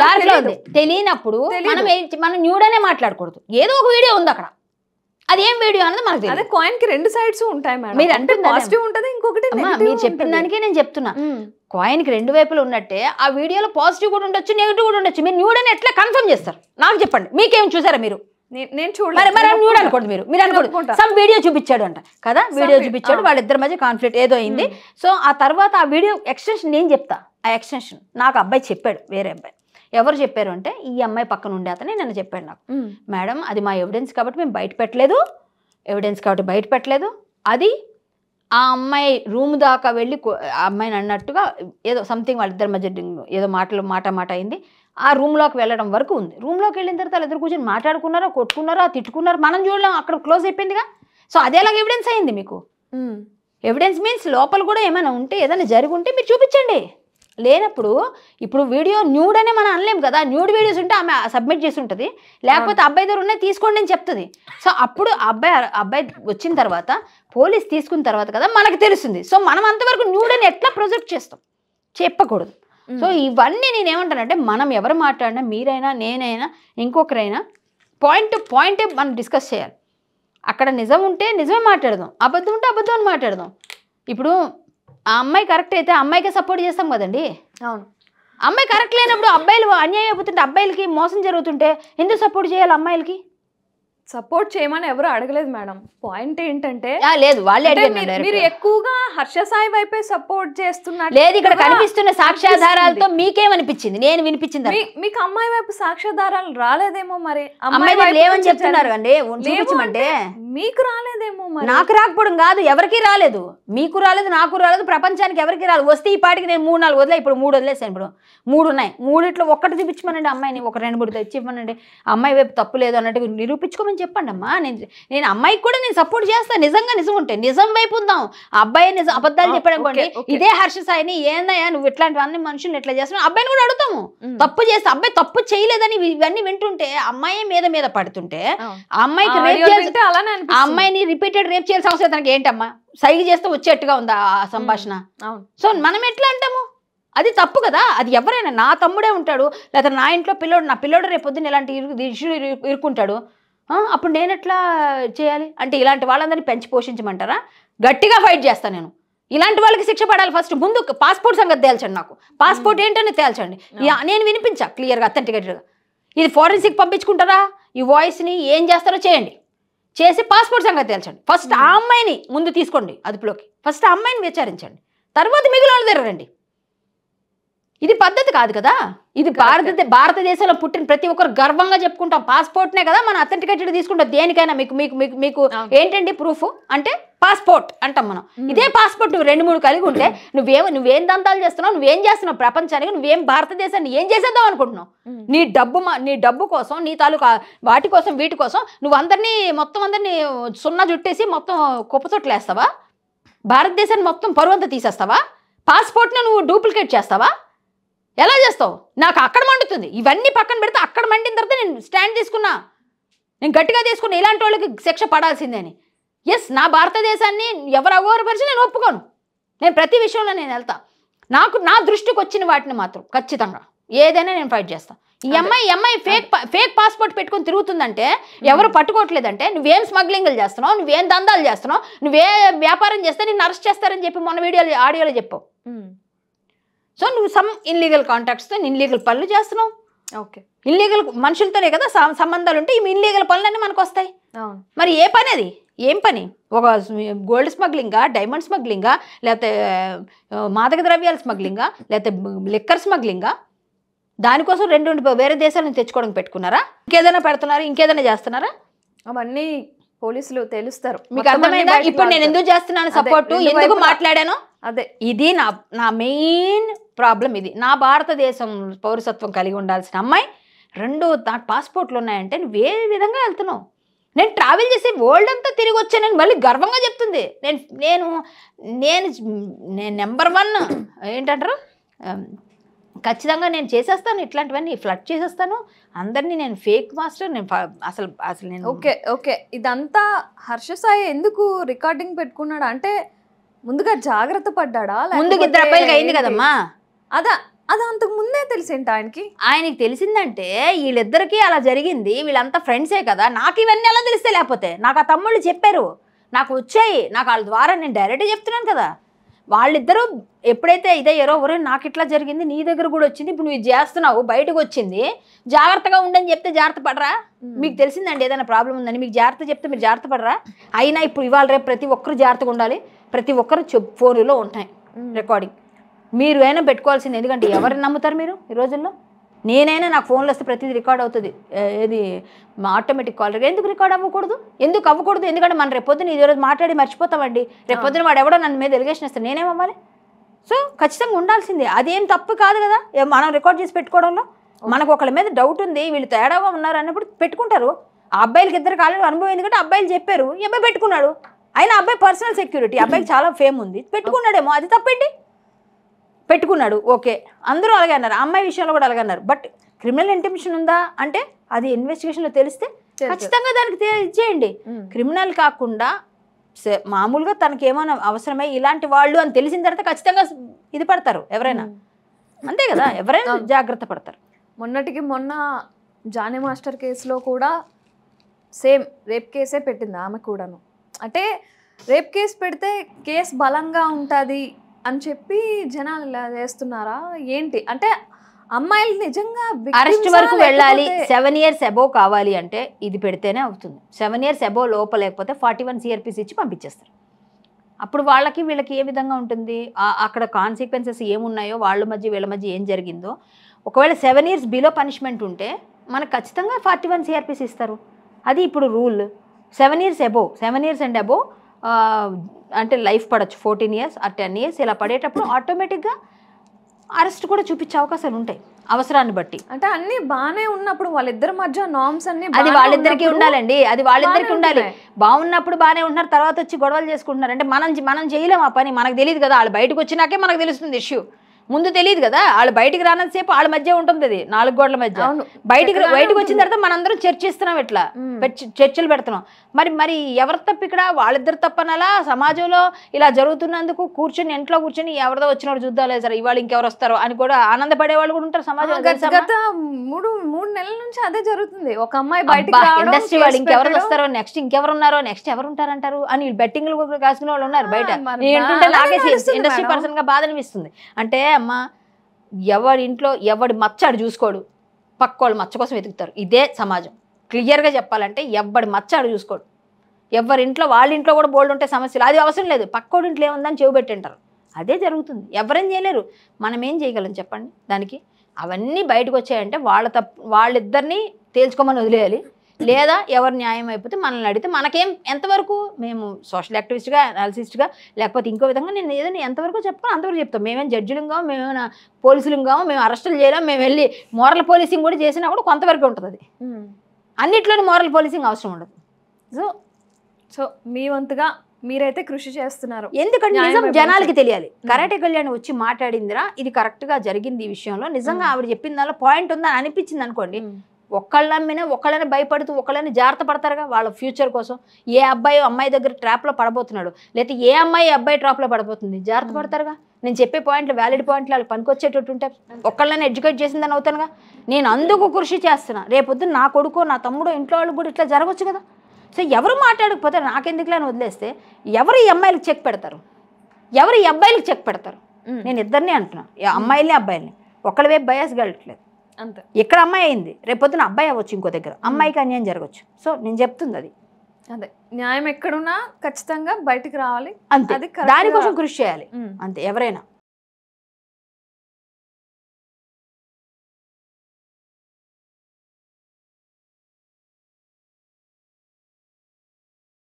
డార్క్ లో ఉంది. తెలియనప్పుడు మనం న్యూడనే మాట్లాడకూడదు. ఏదో ఒక వీడియో ఉంది అక్కడ, అదేం వీడియో అనేది మనకు తెలియదు. కాయిన్ కి రెండు సైడ్స్ ఉంటాయి మేడం. మీరు అంటే పాజిటివ్ ఉంటది, ఇంకొకటి మీరు చెప్పిన దానికే నేను చెప్తున్నా, కాయిన్ కి రెండు వైపులు ఉన్నట్టే ఆ వీడియోలో పాజిటివ్ కూడా ఉండొచ్చు, నెగిటివ్ కూడా ఉండొచ్చు. మీరు న్యూడ్ అని ఎట్లా కన్ఫర్మ్ చేస్తారు నాకు చెప్పండి. మీకేం చూసారా మీరు? నేను చూడలేదు. మరి న్యూడ్ అనుకోండి, మీరు అనుకోండి సమ్ వీడియో చూపించాడు అంట కదా, వీడియో చూపించాడు, వాళ్ళిద్దరి మధ్య కాన్ఫ్లిక్ట్ ఏదో అయింది. సో ఆ తర్వాత ఆ వీడియో ఎక్స్టెన్షన్ నేను చెప్తా. ఆ ఎక్స్టెన్షన్ నాకు అబ్బాయి చెప్పాడు, వేరే అబ్బాయి. ఎవరు చెప్పారు అంటే ఈ అమ్మాయి పక్కన ఉండే అతనే నన్ను చెప్పాడు నాకు. మేడం అది మా ఎవిడెన్స్ కాబట్టి మేము బయట పెట్టలేదు, ఎవిడెన్స్ కాబట్టి బయట పెట్టలేదు. అది ఆ అమ్మాయి రూమ్ దాకా వెళ్ళి ఆ అమ్మాయిని అన్నట్టుగా ఏదో సంథింగ్ వాళ్ళిద్దరి మధ్య ఏదో మాట అయింది. ఆ రూమ్లోకి వెళ్ళడం వరకు ఉంది. రూమ్లోకి వెళ్ళిన తర్వాత వాళ్ళిద్దరు కూర్చొని మాట్లాడుకున్నారా, కొట్టుకున్నారా, తిట్టుకున్నారా, మనం చూడలేం, అక్కడ క్లోజ్ అయిపోయిందిగా. సో అదేలాగా ఎవిడెన్స్ అయింది మీకు. ఎవిడెన్స్ మీన్స్ లోపల కూడా ఏమైనా ఉంటే, ఏదైనా జరిగి ఉంటే మీరు చూపించండి. లేనప్పుడు ఇప్పుడు వీడియో న్యూడ్ అనే మనం అనలేం కదా. న్యూడ్ వీడియోస్ ఉంటే ఆమె సబ్మిట్ చేసి ఉంటుంది, లేకపోతే అబ్బాయి దగ్గర ఉన్నాయి తీసుకోండి అని చెప్తుంది. సో అప్పుడు అబ్బాయి వచ్చిన తర్వాత పోలీస్ తీసుకున్న తర్వాత కదా మనకు తెలుస్తుంది. సో మనం అంతవరకు న్యూడ్ అని ఎట్లా ప్రొజెక్ట్ చేస్తాం, చెప్పకూడదు. సో ఇవన్నీ నేనేమంటానంటే మనం ఎవరు మాట్లాడినా, మీరైనా నేనైనా ఇంకొకరైనా పాయింట్ మనం డిస్కస్ చేయాలి. అక్కడ నిజం ఉంటే నిజమే మాట్లాడదాం, అబద్ధం ఉంటే అబద్ధం అని మాట్లాడదాం. ఇప్పుడు ఆ అమ్మాయి కరెక్ట్ అయితే అమ్మాయికే సపోర్ట్ చేస్తాం కదండి. అవును, అమ్మాయి కరెక్ట్ లేనప్పుడు అబ్బాయిలు అన్యాయం అయిపోతుంటే, అబ్బాయిలకి మోసం జరుగుతుంటే ఎందుకు సపోర్ట్ చేయాలి అమ్మాయిలకి? సపోర్ట్ చేయమని ఎవరు అడగలేదు మేడం. పాయింట్ ఏంటంటే లేదు, వాళ్ళే మీరు ఎక్కువగా హర్ష సాయి వైపే సపోర్ట్ చేస్తున్నారు. లేదు, ఇక్కడ కనిపిస్తున్న సాక్ష్యాధారాలతో మీకేమనిపించింది? నేను వినిపించింది మీకు అమ్మాయి వైపు సాక్ష్యాధారాలు రాలేదేమో. మరి అమ్మాయి లేవని చెప్తున్నారు అండి, చూపించమంటే మీకు రాలేదేమో. మరి నాకు రాకపోవడం కాదు, ఎవరికి రాలేదు, మీకు రాలేదు, నాకు రాలేదు, ప్రపంచానికి ఎవరికి రాలేదు. వస్తే ఈ పాటికి నేను 3-4 వదిలే, ఇప్పుడు 3 వదిలేసాను. ఇప్పుడు 3 ఉన్నాయి, 3 ఒక్కటి చూపించమనండి అమ్మాయిని, ఒక 2-3 తెచ్చి ఇవ్వనండి. అమ్మాయి వైపు తప్పు లేదు అన్నట్టు నిరూపించుకోమని చెప్పండి అమ్మా. నేను అమ్మాయికి కూడా నేను సపోర్ట్ చేస్తాను, నిజంగా నిజం ఉంటే నిజం వైపు ఉందాం. అబ్బాయి నిజం అబద్ధాలు చెప్పడం అనుకోండి, ఇదే హర్ష సాయిని ఏందయ్యా నువ్వు ఇట్లాంటివన్నీ మనుషులు ఎట్లా చేస్తున్నావు, అబ్బాయిని కూడా అడుగుతాము. తప్పు చేస్తే అబ్బాయి తప్పు చేయలేదని ఇవన్నీ వింటుంటే, అమ్మాయి మీద పడుతుంటే అమ్మాయికి అమ్మాయిని రిపీటెడ్ రేప్ చేయాల్సిన అవసరం తనకి ఏంటమ్మా? సైగ చేస్తే వచ్చేట్టుగా ఉందా ఆ సంభాషణ? సో మనం ఎట్లా అంటాము? అది తప్పు కదా. అది ఎవరైనా, నా తమ్ముడే ఉంటాడు, లేదా నా ఇంట్లో నా పిల్లోడు రేపు పొద్దున్న ఇలాంటి ఇష్యూ ఇరుక్కుంటాడు, అప్పుడు నేను ఎట్లా చేయాలి? అంటే ఇలాంటి వాళ్ళందరినీ పెంచి పోషించమంటారా? గట్టిగా ఫైట్ చేస్తాను నేను. ఇలాంటి వాళ్ళకి శిక్ష పడాలి. ఫస్ట్ ముందు పాస్పోర్ట్ సంగతి తేల్చండి, నాకు పాస్పోర్ట్ ఏంటని తేల్చండి. నేను వినిపించా క్లియర్గా, అథెంటికేటెడ్గా. ఇది ఫోరెన్సిక్ పంపించుకుంటారా, ఈ వాయిస్ని ఏం చేస్తారో చేయండి, చేసి పాస్పోర్ట్ సంగతి తేల్చండి. ఫస్ట్ ఆ అమ్మాయిని ముందు తీసుకోండి అదుపులోకి, ఫస్ట్ ఆ అమ్మాయిని విచారించండి, తర్వాత మిగిలిన వాళ్ళు తిరగండి. ఇది పద్ధతి కాదు కదా. ఇది భారతదేశంలో పుట్టిన ప్రతి ఒక్కరు గర్వంగా చెప్పుకుంటాం. పాస్పోర్ట్నే కదా మనం అథెంటికేటెడ్ తీసుకుంటాం దేనికైనా. మీకు ఏంటండి ప్రూఫ్ అంటే పాస్పోర్ట్ అంటాం మనం. ఇదే పాస్పోర్ట్ నువ్వు 2-3 కలిగి ఉంటే నువ్వేం దంతాలు చేస్తున్నావు, నువ్వేం చేస్తున్నావు ప్రపంచానికి, నువ్వేం భారతదేశాన్ని ఏం చేసేద్దాం అనుకుంటున్నావు? నీ డబ్బు కోసం, నీ తాలూకా వాటి కోసం, వీటి కోసం నువ్వు మొత్తం అందరినీ సున్నా జుట్టేసి మొత్తం కుప్పచొట్లు వేస్తావా? భారతదేశాన్ని మొత్తం పరువంతా తీసేస్తావా? పాస్పోర్ట్ని నువ్వు డూప్లికేట్ చేస్తావా? ఎలా చేస్తావు? నాకు అక్కడ మండుతుంది. ఇవన్నీ పక్కన పెడితే అక్కడ మండిన తర్వాత నేను స్టాండ్ తీసుకున్నా, నేను గట్టిగా తీసుకున్నా, ఇలాంటి వాళ్ళకి శిక్ష పడాల్సిందే అని. ఎస్, నా భారతదేశాన్ని ఎవరు అగౌరవపరిచి నేను ఒప్పుకోను. నేను ప్రతి విషయంలో నేను వెళ్తా. నా దృష్టికి వచ్చిన వాటిని మాత్రం ఖచ్చితంగా ఏదైనా నేను ఫైట్ చేస్తాను. ఈ అమ్మాయి ఫేక్ పాస్పోర్ట్ పెట్టుకొని తిరుగుతుందంటే, ఎవరు పట్టుకోవట్లేదంటే, నువ్వేం స్మగ్లింగ్లు చేస్తున్నావు, నువ్వేం దందాలు చేస్తున్నావు, నువ్వే వ్యాపారం చేస్తే నిన్ను అరెస్ట్ చేస్తారని చెప్పి మొన్న ఆడియోలో చెప్పావు. సో నువ్వు సమ్ ఇన్లీగల్ కాంటాక్ట్స్తో ఇన్లీగల్ పనులు చేస్తున్నావు. ఓకే, ఇన్లీగల్ మనుషులతోనే కదా సంబంధాలు ఉంటే ఈ ఇన్లీగల్ పనులన్నీ మనకు వస్తాయి. మరి ఏ పని అది? ఏం పని? ఒక గోల్డ్ స్మగ్లింగా, డైమండ్ స్మగ్లింగా, లేకపోతే మాదక ద్రవ్యాల స్మగ్లింగా, లేకపోతే లిక్కర్ స్మగ్లింగా? దానికోసం 2 వేరే దేశాల నుంచి తెచ్చుకోవడం పెట్టుకున్నారా? ఇంకేదైనా పెడుతున్నారా? ఇంకేదైనా చేస్తున్నారా? అవన్నీ పోలీసులు తెలుస్తారు. మీకు అర్థమైందా? ఇప్పుడు నేను ఎందుకు చేస్తున్నాను సపోర్ట్, ఎందుకు మాట్లాడాను? అదే ఇది నా మెయిన్ ప్రాబ్లం. ఇది నా భారతదేశం పౌరసత్వం కలిగి ఉండాల్సిన అమ్మాయి, 2 నాకు పాస్పోర్ట్లు ఉన్నాయంటే నువ్వు ఏ విధంగా వెళ్తున్నావు? నేను ట్రావెల్ చేసి వరల్డ్ అంతా తిరిగి వచ్చానని మళ్ళీ గర్వంగా చెప్తుంది. నేను నేను నేను నేను నెంబర్ 1 ఏంటంటారు, ఖచ్చితంగా నేను చేసేస్తాను, ఇట్లాంటివన్నీ ఫ్లడ్ చేసేస్తాను అందరినీ, నేను ఫేక్ మాస్టర్, నేను అసలు అసలు నేను ఓకే ఓకే. ఇదంతా హర్ష సాయి ఎందుకు రికార్డింగ్ పెట్టుకున్నాడు అంటే ముందుగా జాగ్రత్త పడ్డా? ముందుకు 2 అబ్బాయిలకి అయింది కదమ్మా. అదా అది అంతకు ముందే తెలిసేంటి ఆయనకి తెలిసిందంటే వీళ్ళిద్దరికీ అలా జరిగింది, వీళ్ళంతా ఫ్రెండ్సే కదా. నాకు ఇవన్నీ ఎలా తెలిస్తే, లేకపోతే నాకు ఆ తమ్ముళ్ళు చెప్పారు, నాకు వచ్చాయి, నాకు వాళ్ళ ద్వారా నేను డైరెక్ట్గా చెప్తున్నాను కదా. వాళ్ళిద్దరూ ఎప్పుడైతే ఇదయ్యారో, ఒరే నాకు ఇట్లా జరిగింది, నీ దగ్గర కూడా వచ్చింది, ఇప్పుడు నువ్వు చేస్తున్నావు, బయటకు వచ్చింది, జాగ్రత్తగా ఉండని చెప్తే జాగ్రత్త పడరా? మీకు తెలిసిందండి ఏదైనా ప్రాబ్లం ఉందని, మీకు జాగ్రత్త చెప్తే మీరు జాగ్రత్త పడరా? అయినా ఇప్పుడు ఇవాళ రేపు ప్రతి ఒక్కరు జాగ్రత్తగా ఉండాలి, ప్రతి ఒక్కరు ఫోన్లో ఉంటాయి రికార్డింగ్, మీరు అయినా పెట్టుకోవాల్సింది. ఎందుకంటే ఎవరిని నమ్ముతారు మీరు ఈ రోజుల్లో? నేనైనా నాకు ఫోన్లో వస్తే ప్రతిదీ రికార్డ్ అవుతుంది, ఏది ఆటోమేటిక్ కాల్. ఎందుకు రికార్డ్ అవ్వకూడదు? ఎందుకు అవ్వకూడదు? ఎందుకంటే మనం రేపొద్దున ఈ రోజు మాట్లాడి మర్చిపోతామండి, రేపొద్దున వాడు ఎవడో నన్ను మీద ఎలిగేషన్ ఇస్తాను, నేనేమవ్వాలి? సో ఖచ్చితంగా ఉండాల్సిందే, అదేం తప్పు కాదు కదా మనం రికార్డ్ చేసి పెట్టుకోవడంలో. మనకు ఒకళ్ళ మీద డౌట్ ఉంది, వీళ్ళు తేడాగా ఉన్నారు అన్నప్పుడు పెట్టుకుంటారు. ఆ అబ్బాయిలకి 2 కాలేదు అనుభవం, ఎందుకంటే అబ్బాయిలు చెప్పారు, ఈ అబ్బాయి పెట్టుకున్నాడు. అయినా అబ్బాయి పర్సనల్ సెక్యూరిటీ, అబ్బాయికి చాలా ఫేమ్ ఉంది, పెట్టుకున్నాడేమో, అది తప్పేంటి? పెట్టుకున్నాడు, ఓకే, అందరూ అలాగే అన్నారు, అమ్మాయి విషయంలో కూడా అలాగే అన్నారు. బట్ క్రిమినల్ ఇంటెన్షన్ ఉందా అంటే అది ఇన్వెస్టిగేషన్లో తెలిస్తే ఖచ్చితంగా దానికి ఇచ్చేయండి. క్రిమినల్ కాకుండా మామూలుగా తనకి ఏమైనా అవసరమై ఇలాంటి వాళ్ళు అని తెలిసిన తర్వాత ఖచ్చితంగా ఇది పడతారు ఎవరైనా, అంతే కదా, ఎవరైనా జాగ్రత్త పడతారు. మొన్నటికి మొన్న జానీ మాస్టర్ కేసులో కూడా సేమ్ రేప్ కేసే పెట్టింది ఆమె కూడాను. అంటే రేప్ కేసు పెడితే కేసు బలంగా ఉంటుంది అని చెప్పి జనాలు ఇలా చేస్తున్నారా ఏంటి? అంటే అమ్మాయిలు నిజంగా అరెస్ట్ వరకు వెళ్ళాలి, 7 years అబోవ్ కావాలి అంటే ఇది పెడితేనే అవుతుంది. 7 years అబోవ్ లోపల లేకపోతే 41 CRPC ఇచ్చి పంపించేస్తారు. అప్పుడు వాళ్ళకి వీళ్ళకి ఏ విధంగా ఉంటుంది, అక్కడ కాన్సిక్వెన్సెస్ ఏమున్నాయో, వాళ్ళ మధ్య వీళ్ళ మధ్య ఏం జరిగిందో. ఒకవేళ 7 years బిలో పనిష్మెంట్ ఉంటే మనకు ఖచ్చితంగా 41 CRPC ఇస్తారు. అది ఇప్పుడు rule. 7 years above, 7 years and above అంటే లైఫ్ పడవచ్చు, 14 years or 10 years ఇలా పడేటప్పుడు ఆటోమేటిక్గా అరెస్ట్ కూడా చూపించే అవకాశాలు ఉంటాయి అవసరాన్ని బట్టి. అంటే అన్ని బాగానే ఉన్నప్పుడు వాళ్ళిద్దరి మధ్య నార్మ్స్ అన్ని అది వాళ్ళిద్దరికీ ఉండాలండి, అది వాళ్ళిద్దరికీ ఉండాలి. బాగున్నప్పుడు బాగానే ఉంటున్నారు, తర్వాత వచ్చి గొడవలు చేసుకుంటున్నారు అంటే మనం చేయలేం ఆ పని. మనకు తెలియదు కదా, వాళ్ళు బయటకు వచ్చినాకే మనకు తెలుస్తుంది ఇష్యూ, ముందు తెలియదు కదా. వాళ్ళు బయటికి రానంతసేపు వాళ్ళ మధ్య ఉంటుంది, అది 4 గోడల మధ్య. బయటకు వచ్చిన తర్వాత మనందరం చర్చిస్తున్నాం, ఇట్లా చర్చలు పెడుతున్నాం. మరి ఎవరి తప్పు ఇక్కడ? వాళ్ళిద్దరు తప్పనలా సమాజంలో ఇలా జరుగుతున్నందుకు కూర్చొని ఇంట్లో కూర్చొని ఎవరిదో వచ్చినప్పుడు చూద్దాం లేదు సార్ ఇవాళ ఇంకెవరు వస్తారో అని కూడా ఆనందపడే వాళ్ళు కూడా ఉంటారు సమాజంలో. గత 3 నెలల నుంచి అదే జరుగుతుంది. ఒక అమ్మాయి బయటకు ఇండస్ట్రీ వాళ్ళు ఇంకెవరు వస్తారో, నెక్స్ట్ ఇంకెవరు ఉన్నారో, నెక్స్ట్ ఎవరు ఉంటారంటారు అని బెట్టింగ్లు కాసుకునే వాళ్ళు ఉన్నారు బయట. ఏంటంటే నాకే ఇండస్ట్రీ పర్సన్ గా బాధ అనిపిస్తుంది. అంటే అమ్మ, ఎవడి ఇంట్లో ఎవడి మచ్చ ఆడు చూసుకోడు, పక్కోళ్ళు మచ్చ కోసం వెతుకుతారు. ఇదే సమాజం. క్లియర్గా చెప్పాలంటే ఎవడి మచ్చ ఆడు చూసుకోడు. ఎవరింట్లో వాళ్ళ ఇంట్లో కూడా బోల్డ్ ఉంటే సమస్యలు, అది అవసరం లేదు, పక్కోడి ఇంట్లో ఏముందని చెవి పెట్టింటారు. అదే జరుగుతుంది. ఎవరేం చేయలేరు, మనం ఏం చేయగలం చెప్పండి దానికి? అవన్నీ బయటకు వచ్చాయంటే వాళ్ళిద్దరినీ తేల్చుకోమని వదిలేయాలి. లేదా ఎవరు న్యాయం అయిపోతే మనల్ని అడిగితే మనకేం ఎంతవరకు మేము సోషల్ యాక్టివిస్ట్గా, అనాలిసిస్ట్గా, లేకపోతే ఇంకో విధంగా నేను ఏదైనా ఎంతవరకు చెప్పుకో అంతవరకు చెప్తాం. మేమేం జడ్జిలుగా, మేమేమైనా పోలీసులుగా, మేము అరెస్టులు చేయలేం, మేము వెళ్ళి మోరల్ పోలీసింగ్ కూడా చేసినా కూడా కొంతవరకు ఉంటుంది. అది అన్నిట్లోని మోరల్ పోలీసింగ్ అవసరం ఉండదు. సో మీ వంతుగా మీరైతే కృషి చేస్తున్నారు. ఎందుకంటే నిజం జనాలకి తెలియాలి. కరాటే కళ్యాణ్ వచ్చి మాట్లాడిందిరా, ఇది కరెక్ట్గా జరిగింది ఈ విషయంలో, నిజంగా ఆవిడ చెప్పిన దానిలో పాయింట్ ఉందని అనిపించింది అనుకోండి, ఒకళ్ళమ్మినా ఒకళ్ళని భయపడుతూ ఒకళ్ళని జాగ్రత్త పడతారుగా వాళ్ళ ఫ్యూచర్ కోసం. ఏ అబ్బాయి అమ్మాయి దగ్గర ట్రాప్లో పడబోతున్నాడు, లేకపోతే ఏ అమ్మాయి అబ్బాయి ట్రాప్లో పడబోతుంది, జాగ్రత్త పడతారుగా. నేను చెప్పే పాయింట్లు వ్యాలిడ్ పాయింట్లు వాళ్ళకి పనికొచ్చేటట్టు ఉంటే ఒకళ్ళని ఎడ్యుకేట్ చేసిందని అవుతానుగా. నేను అందుకు కృషి చేస్తున్నా. రేపొద్దు నా కొడుకో నా తమ్ముడో ఇంట్లో వాళ్ళు కూడా ఇట్లా జరగవచ్చు కదా. సో ఎవరు మాట్లాడకపోతే నాకెందుకులే అని వదిలేస్తే ఎవరు ఈ అమ్మాయిలకు చెక్ పెడతారు, ఎవరు ఈ అబ్బాయిలకు చెక్ పెడతారు? నేను ఇద్దరిని అంటున్నాను, అమ్మాయిల్ని అబ్బాయిల్ని. ఒకళ్ళ వైపు బయాస్ వెళ్ళట్లేదు. అంతే. ఇక్కడ అమ్మాయి అయింది, రేపొద్దున అబ్బాయి అవ్వచ్చు, ఇంకో దగ్గర అమ్మాయికి అన్యాయం జరగచ్చు. సో నేను చెప్తుంది అది. అదే న్యాయం ఎక్కడున్నా ఖచ్చితంగా బయటికి రావాలి. అంతే, దానికోసం కృషి చేయాలి అంతే ఎవరైనా.